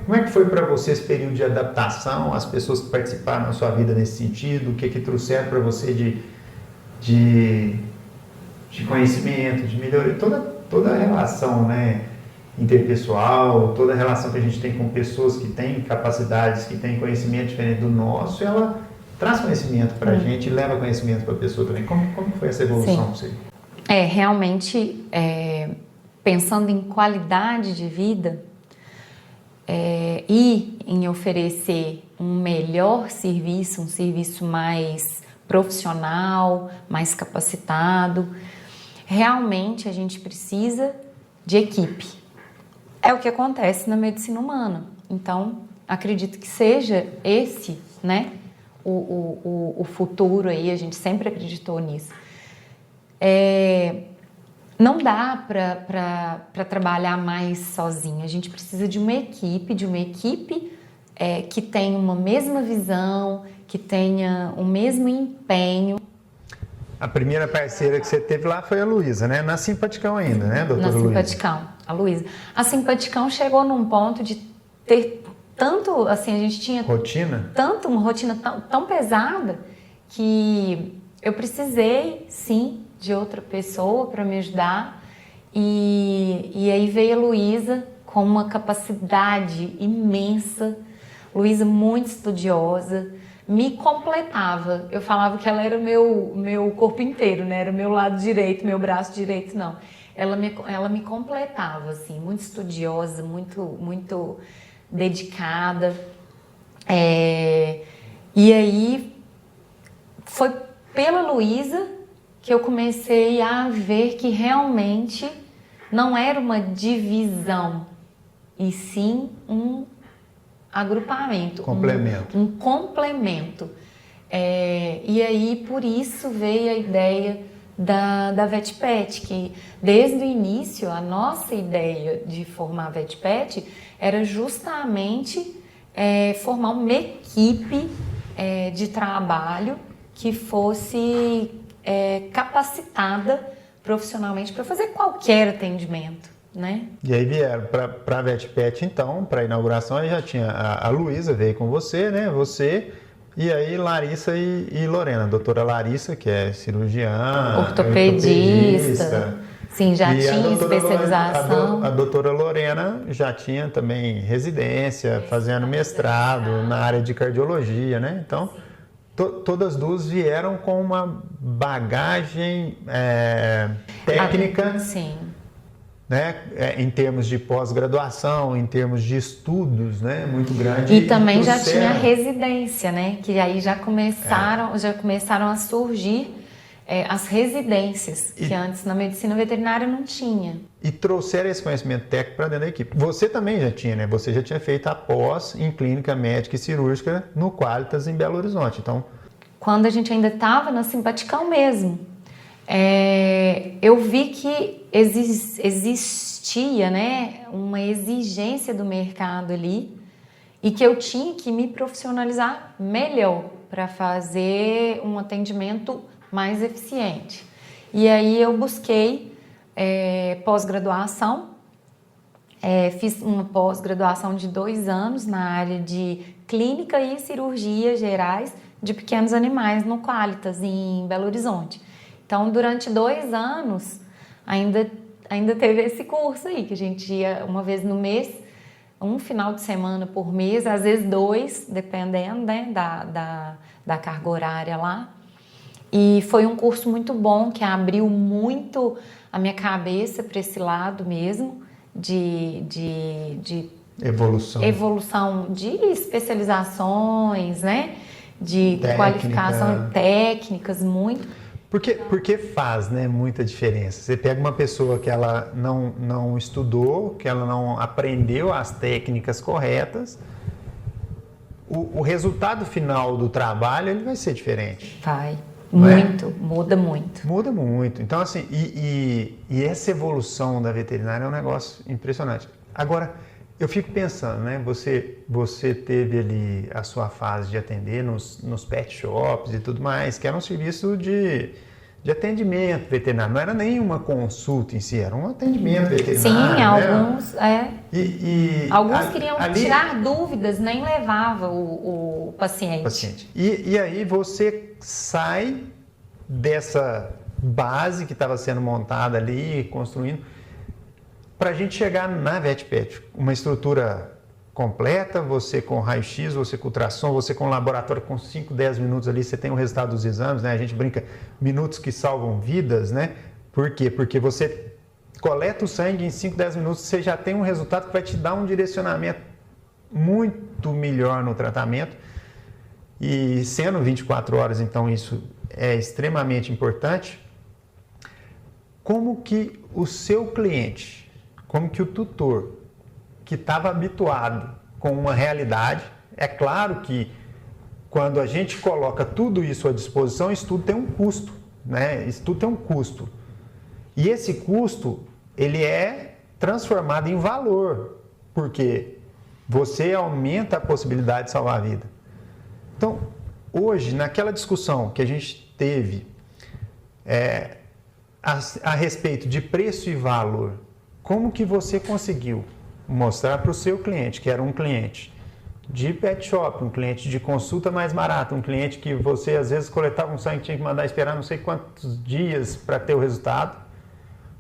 Como é que foi para você esse período de adaptação, as pessoas que participaram da sua vida nesse sentido, o que trouxeram para você de conhecimento, de melhoria, toda a relação, né, interpessoal, toda a relação que a gente tem com pessoas que têm capacidades, que têm conhecimento diferente do nosso, ela traz conhecimento para a gente e leva conhecimento para a pessoa também. Como foi essa evolução? Sim. Realmente, pensando em qualidade de vida e em oferecer um melhor serviço, um serviço mais profissional, mais capacitado, realmente a gente precisa de equipe. É o que acontece na medicina humana. Então, acredito que seja esse, né, o futuro aí, a gente sempre acreditou nisso. Não dá para trabalhar mais sozinho, a gente precisa de uma equipe que tenha uma mesma visão, que tenha o mesmo empenho. A primeira parceira que você teve lá foi a Luísa, né? Na Simpaticão ainda, né, doutora Luísa? Na Simpaticão, a Luísa. A Simpaticão chegou num ponto de ter tanto, assim, a gente tinha... Rotina? Uma rotina tão pesada que eu precisei, sim, de outra pessoa para me ajudar. E aí veio a Luísa com uma capacidade imensa. Luísa muito estudiosa, me completava. Eu falava que ela era meu corpo inteiro, né? Era meu lado direito, meu braço direito, não. Ela me completava, assim, muito estudiosa, muito dedicada. E aí foi pela Luísa que eu comecei a ver que realmente não era uma divisão, e sim um agrupamento, Complemento. um complemento. E aí, por isso veio a ideia da VetPet, que desde o início a nossa ideia de formar a VetPet era justamente formar uma equipe de trabalho que fosse capacitada profissionalmente para fazer qualquer atendimento, né? E aí vieram para a VetPet, então, para a inauguração, aí já tinha a Luísa, veio com você, né? Você, e aí Larissa e Lorena. A doutora Larissa, que é cirurgiã, ortopedista. Sim, já tinha especialização. A doutora Lorena já tinha também residência, fazendo mestrado na área de cardiologia, né? Então, todas duas vieram com uma bagagem técnica, sim, né? Em termos de pós-graduação, em termos de estudos, né? Muito grande. E também já tinha residência, né? Que aí já começaram a surgir as residências, que antes na medicina veterinária não tinha. E trouxeram esse conhecimento técnico para dentro da equipe. Você também já tinha, né? Você já tinha feito a pós em clínica médica e cirúrgica no Qualitas, em Belo Horizonte. Então, quando a gente ainda estava na Simpaticão mesmo, eu vi que existia, né, uma exigência do mercado ali e que eu tinha que me profissionalizar melhor para fazer um atendimento mais eficiente. E aí eu busquei pós-graduação, fiz uma pós-graduação de 2 anos na área de clínica e cirurgia gerais de pequenos animais no Qualitas, em Belo Horizonte. Então, durante 2 anos, ainda teve esse curso aí, que a gente ia uma vez no mês, um final de semana por mês, às vezes 2, dependendo, né, da carga horária lá. E foi um curso muito bom, que abriu muito a minha cabeça para esse lado mesmo, de evolução de especializações, né? De qualificação, técnicas, muito. Porque faz, né, muita diferença. Você pega uma pessoa que ela não estudou, que ela não aprendeu as técnicas corretas, o resultado final do trabalho ele vai ser diferente. Vai. Muito, muda muito. Muda muito. Então, assim, e essa evolução da veterinária é um negócio impressionante. Agora, eu fico pensando, né? Você teve ali a sua fase de atender nos pet shops e tudo mais, que era um serviço de atendimento veterinário. Não era nem uma consulta em si, era um atendimento veterinário. Sim, alguns, alguns queriam ali, tirar dúvidas, nem levava o paciente. E aí você sai dessa base que estava sendo montada ali, construindo, para a gente chegar na VetPet, uma estrutura completa, você com raio-x, você com ultrassom, você com laboratório com 5, 10 minutos ali, você tem o resultado dos exames, né? A gente brinca, minutos que salvam vidas, né? Por quê? Porque você coleta o sangue em 5, 10 minutos, você já tem um resultado que vai te dar um direcionamento muito melhor no tratamento. E sendo 24 horas, então isso é extremamente importante. Como que o seu cliente, como que o tutor, que estava habituado com uma realidade, é claro que quando a gente coloca tudo isso à disposição, isso tudo tem um custo, né? Isso tudo tem um custo. E esse custo, ele é transformado em valor, porque você aumenta a possibilidade de salvar a vida. Então, hoje, naquela discussão que a gente teve a respeito de preço e valor, como que você conseguiu mostrar para o seu cliente, que era um cliente de pet shop, um cliente de consulta mais barato, um cliente que você às vezes coletava um sangue e tinha que mandar esperar não sei quantos dias para ter o resultado,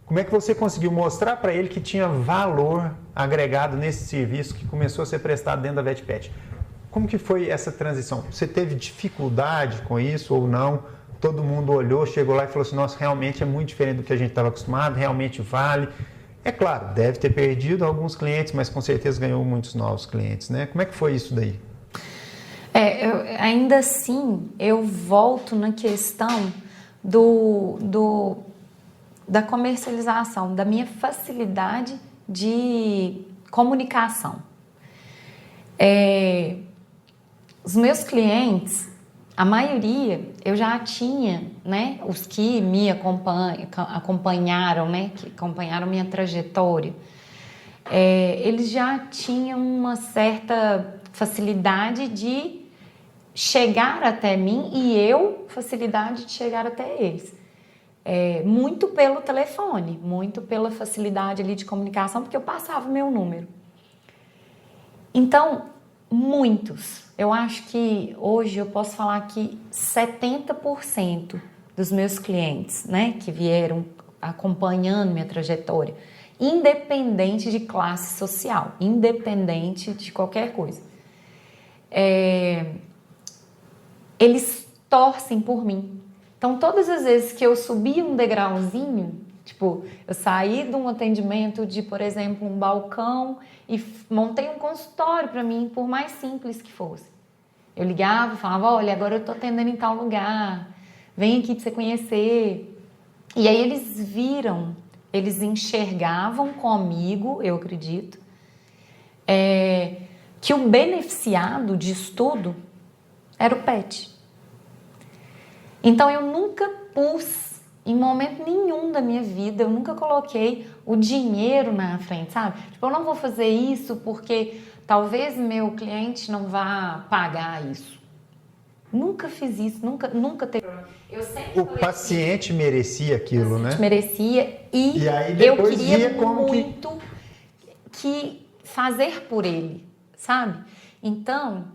como é que você conseguiu mostrar para ele que tinha valor agregado nesse serviço que começou a ser prestado dentro da VetPet? Como que foi essa transição? Você teve dificuldade com isso ou não? Todo mundo olhou, chegou lá e falou assim, nossa, realmente é muito diferente do que a gente estava acostumado, realmente vale. É claro, deve ter perdido alguns clientes, mas com certeza ganhou muitos novos clientes, né? Como é que foi isso daí? Ainda assim, eu volto na questão da comercialização, da minha facilidade de comunicação. Os meus clientes, a maioria, eu já tinha, né, os que me acompanharam, né, que acompanharam minha trajetória, eles já tinham uma certa facilidade de chegar até mim e eu facilidade de chegar até eles. Muito pelo telefone, muito pela facilidade ali de comunicação, porque eu passava o meu número. Então, muitos, eu acho que hoje eu posso falar que 70% dos meus clientes, né, que vieram acompanhando minha trajetória, independente de classe social, independente de qualquer coisa, eles torcem por mim. Então, todas as vezes que eu subi um degrauzinho, tipo, eu saí de um atendimento de, por exemplo, um balcão e montei um consultório para mim, por mais simples que fosse. Eu ligava e falava, olha, agora eu tô atendendo em tal lugar, vem aqui para você conhecer. E aí eles viram, eles enxergavam comigo, eu acredito, que o beneficiado disso tudo era o pet. Então eu nunca pus, em momento nenhum da minha vida, eu nunca coloquei o dinheiro na frente, sabe? Tipo, eu não vou fazer isso porque talvez meu cliente não vá pagar isso. Nunca fiz isso, nunca teve. O paciente merecia aquilo, né? Merecia e aí eu depois queria via como muito que fazer por ele, sabe? Então,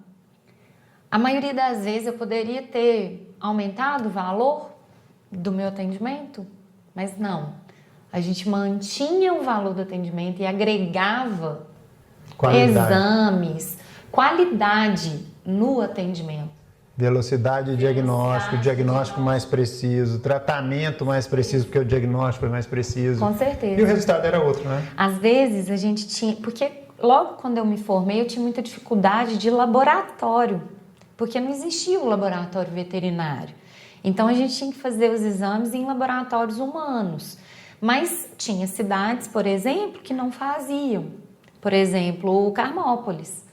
a maioria das vezes eu poderia ter aumentado o valor do meu atendimento, mas não. A gente mantinha o valor do atendimento e agregava exames, qualidade no atendimento. Velocidade de diagnóstico, diagnóstico mais preciso, tratamento mais preciso, porque o diagnóstico é mais preciso. Com certeza. E o resultado era outro, né? Às vezes a gente tinha... Porque logo quando eu me formei, eu tinha muita dificuldade de laboratório, porque não existia o laboratório veterinário. Então a gente tinha que fazer os exames em laboratórios humanos. Mas tinha cidades, por exemplo, que não faziam. Por exemplo, o Carmópolis,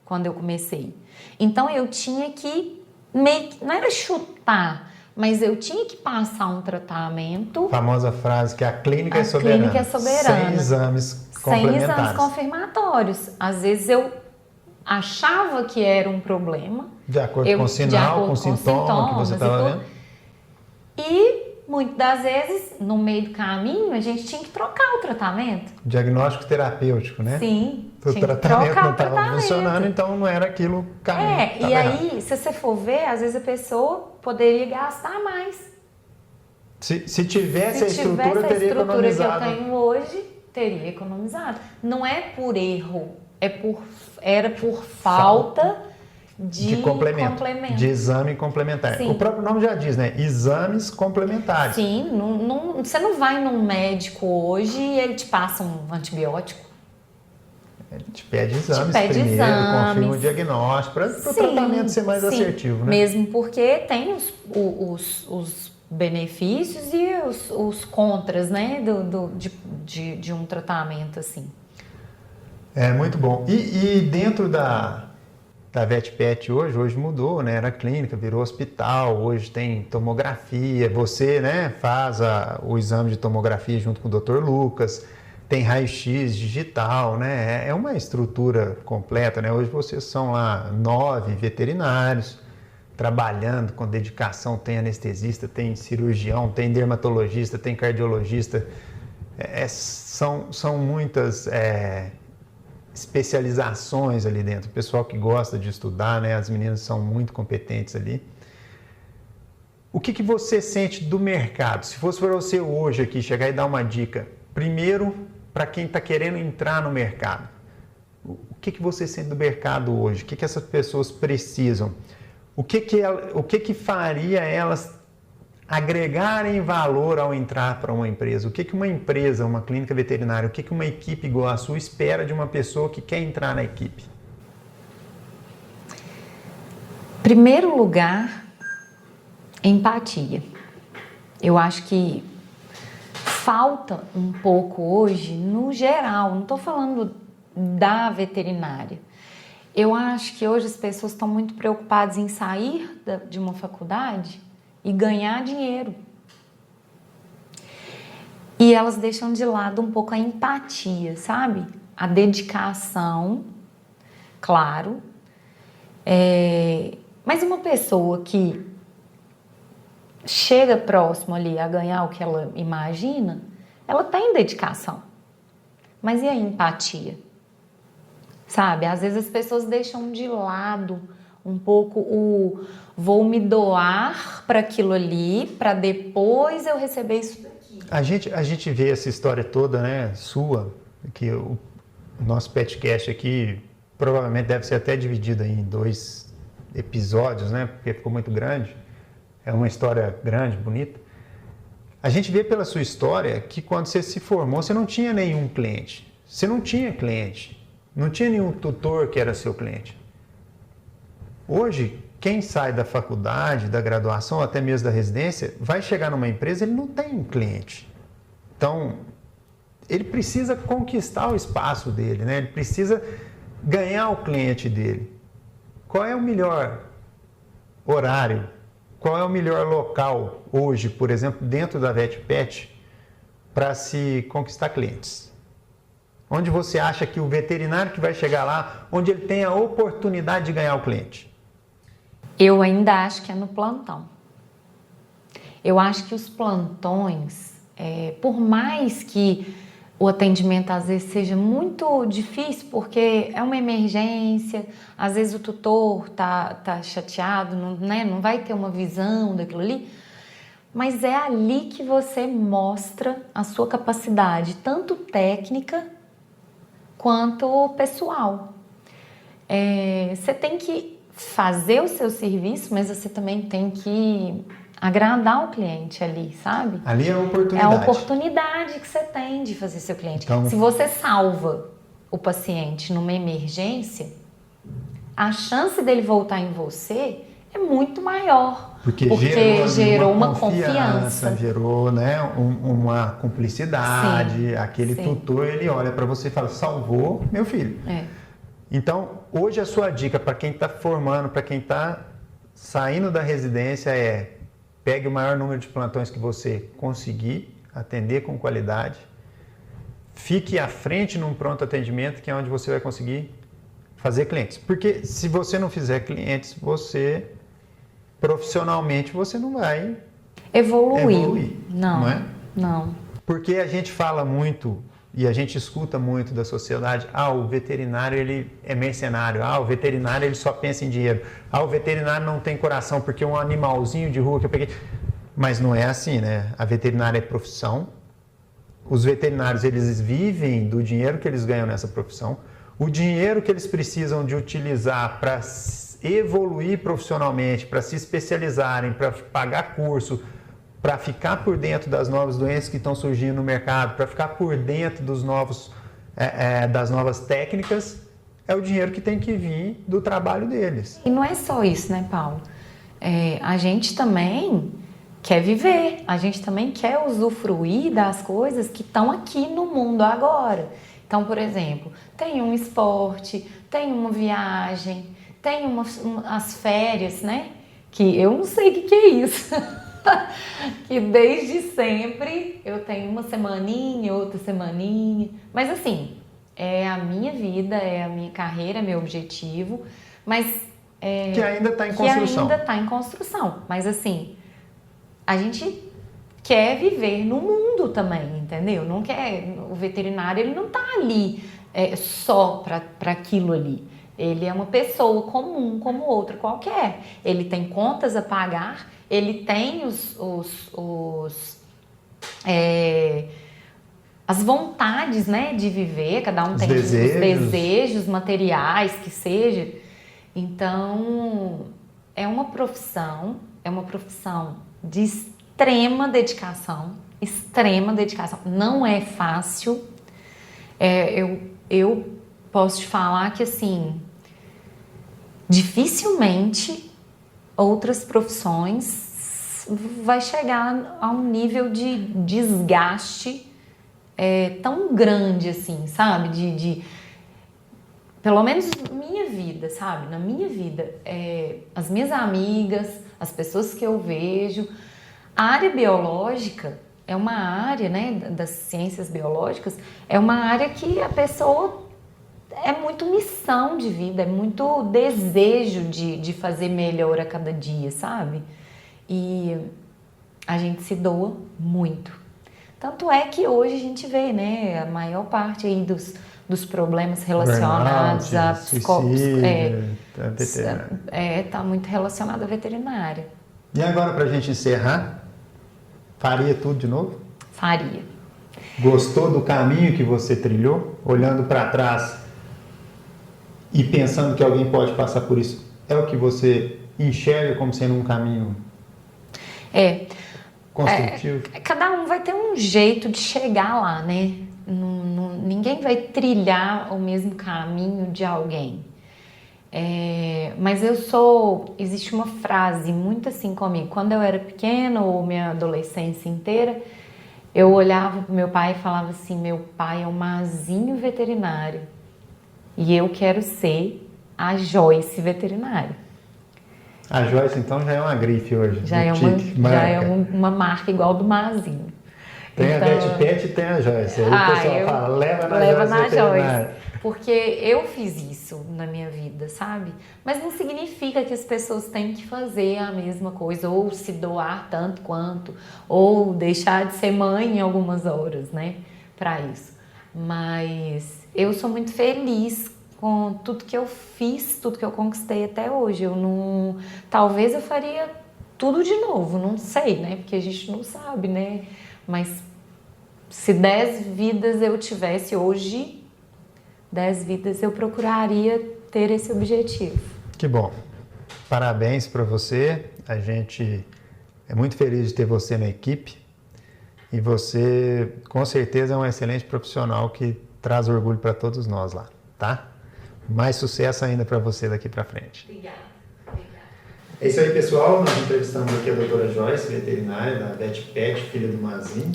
quando eu comecei. Então eu tinha que não era chutar, mas eu tinha que passar um tratamento. A famosa frase que a clínica é soberana. A clínica é soberana. Sem exames complementares. Sem exames confirmatórios. Às vezes eu achava que era um problema. De acordo com o sinal, com o sintoma que você estava vendo. E muitas das vezes, no meio do caminho, a gente tinha que trocar o tratamento. Diagnóstico terapêutico, né? Sim. O tratamento não estava funcionando, então não era aquilo o caminho. E aí, se você for ver, às vezes a pessoa poderia gastar mais. Se tivesse a estrutura, teria economizado. Que eu tenho hoje, teria economizado. Não é por erro, era por falta de complemento, de exame complementar. Sim. O próprio nome já diz, né? Exames complementares. Sim, você não vai num médico hoje e ele te passa um antibiótico. Ele te pede exames primeiro, confirma o diagnóstico, para o tratamento ser mais assertivo, né? Mesmo porque tem os benefícios e os contras, né? De um tratamento assim. É muito bom. E dentro da VetPet hoje mudou, né? Era clínica, virou hospital, hoje tem tomografia, você, né, faz o exame de tomografia junto com o Dr. Lucas, tem raio-x digital, né? É uma estrutura completa, né? Hoje vocês são lá 9 veterinários trabalhando com dedicação, tem anestesista, tem cirurgião, tem dermatologista, tem cardiologista, são muitas especializações ali dentro, o pessoal que gosta de estudar, né? As meninas são muito competentes ali. O que você sente do mercado? Se fosse para você hoje aqui chegar e dar uma dica, primeiro para quem está querendo entrar no mercado, o que você sente do mercado hoje? O que essas pessoas precisam? O que faria elas agregarem valor ao entrar para uma empresa? O que uma empresa, uma clínica veterinária, o que uma equipe igual a sua espera de uma pessoa que quer entrar na equipe? Primeiro lugar, empatia. Eu acho que falta um pouco hoje, no geral, não estou falando da veterinária. Eu acho que hoje as pessoas estão muito preocupadas em sair de uma faculdade e ganhar dinheiro. E elas deixam de lado um pouco a empatia, sabe? A dedicação, claro. Mas uma pessoa que chega próximo ali a ganhar o que ela imagina, ela tem dedicação. Mas e a empatia? Sabe? Às vezes as pessoas deixam de lado um pouco o vou me doar para aquilo ali, para depois eu receber isso daqui. A gente vê essa história toda, né, sua, que o nosso podcast aqui provavelmente deve ser até dividido em 2 episódios, né, porque ficou muito grande. É uma história grande, bonita. A gente vê pela sua história que quando você se formou, você não tinha nenhum cliente. Você não tinha cliente. Não tinha nenhum tutor que era seu cliente. Hoje, quem sai da faculdade, da graduação, até mesmo da residência, vai chegar numa empresa, ele não tem um cliente. Então, ele precisa conquistar o espaço dele, né? Ele precisa ganhar o cliente dele. Qual é o melhor horário? Qual é o melhor local hoje, por exemplo, dentro da VetPet, para se conquistar clientes? Onde você acha que o veterinário que vai chegar lá, onde ele tem a oportunidade de ganhar o cliente? Eu ainda acho que é no plantão. Eu acho que os plantões, por mais que o atendimento às vezes seja muito difícil, porque é uma emergência, às vezes o tutor tá chateado, não vai ter uma visão daquilo ali, mas é ali que você mostra a sua capacidade, tanto técnica quanto pessoal. Você tem que fazer o seu serviço, mas você também tem que agradar o cliente ali, sabe? Ali é a oportunidade. É a oportunidade que você tem de fazer seu cliente. Então, se você salva o paciente numa emergência, a chance dele voltar em você é muito maior. Porque gerou uma confiança, gerou, né, uma cumplicidade. Sim, aquele tutor, ele olha para você e fala, salvou meu filho. Então, hoje a sua dica para quem está formando, para quem está saindo da residência é: pegue o maior número de plantões que você conseguir atender com qualidade, fique à frente num pronto atendimento, que é onde você vai conseguir fazer clientes. Porque se você não fizer clientes, profissionalmente você não vai evoluir. Não. Porque a gente fala muito e a gente escuta muito da sociedade, o veterinário ele é mercenário, o veterinário ele só pensa em dinheiro, o veterinário não tem coração porque é um animalzinho de rua que eu peguei. Mas não é assim, né? A veterinária é profissão, os veterinários eles vivem do dinheiro que eles ganham nessa profissão, o dinheiro que eles precisam de utilizar para evoluir profissionalmente, para se especializarem, para pagar curso, para ficar por dentro das novas doenças que estão surgindo no mercado, para ficar por dentro dos das novas técnicas, é o dinheiro que tem que vir do trabalho deles. E não é só isso, né, Paulo? A gente também quer viver, a gente também quer usufruir das coisas que estão aqui no mundo agora. Então, por exemplo, tem um esporte, tem uma viagem, tem as férias, né? Que eu não sei o que é isso. Que desde sempre eu tenho uma semaninha, outra semaninha. Mas assim, é a minha vida, é a minha carreira, é meu objetivo. Mas que ainda está em construção. Que ainda está em construção. Mas assim, a gente quer viver no mundo também, entendeu? Não quer, o veterinário ele não está ali só para aquilo ali. Ele é uma pessoa comum como outra qualquer. Ele tem contas a pagar, ele tem as vontades, né, de viver, cada um tem os desejos materiais, que seja. Então, é uma profissão de extrema dedicação. Não é fácil. Eu posso te falar que, assim, dificilmente outras profissões vai chegar a um nível de desgaste tão grande assim, sabe? Pelo menos minha vida, sabe? Na minha vida, as minhas amigas, as pessoas que eu vejo, a área biológica é uma área, né, das ciências biológicas, é uma área que a pessoa é muito missão de vida, é muito desejo de fazer melhor a cada dia, sabe? E a gente se doa muito. Tanto é que hoje a gente vê, né, a maior parte aí dos problemas relacionados a tá muito relacionado à veterinária. E agora, para a gente encerrar, faria tudo de novo? Faria. Gostou do caminho que você trilhou? Olhando para trás e pensando que alguém pode passar por isso, é o que você enxerga como sendo um caminho construtivo? Cada um vai ter um jeito de chegar lá, né? Ninguém vai trilhar o mesmo caminho de alguém. Mas existe uma frase muito assim comigo. Quando eu era pequena, ou minha adolescência inteira, eu olhava para meu pai e falava assim: meu pai é um Mazinho veterinário e eu quero ser a Joyce veterinária. A Joyce então já é uma grife hoje. Já é uma marca igual do Mazinho. Tem então, a VetPet e tem a Joyce. Aí o pessoal fala, leva na Joyce. Porque eu fiz isso na minha vida, sabe? Mas não significa que as pessoas têm que fazer a mesma coisa, ou se doar tanto quanto, ou deixar de ser mãe em algumas horas, né? Para isso. Mas eu sou muito feliz com tudo que eu fiz, tudo que eu conquistei até hoje. Talvez eu faria tudo de novo, não sei, né? Porque a gente não sabe, né? Mas se 10 vidas eu tivesse hoje, 10 vidas eu procuraria ter esse objetivo. Que bom. Parabéns para você. A gente é muito feliz de ter você na equipe. E você, com certeza, é um excelente profissional que traz orgulho para todos nós lá, tá? Mais sucesso ainda para você daqui para frente. Obrigada. É isso aí, pessoal. Nós entrevistamos aqui a doutora Joyce, veterinária da VetPet, filha do Mazinho.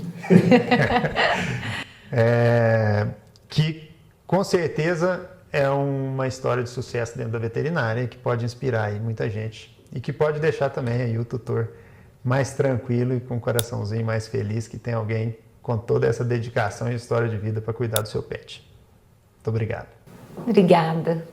Que, com certeza, é uma história de sucesso dentro da veterinária que pode inspirar aí muita gente e que pode deixar também aí o tutor mais tranquilo e com o coraçãozinho mais feliz que tem alguém com toda essa dedicação e história de vida para cuidar do seu pet. Muito obrigado. Obrigada.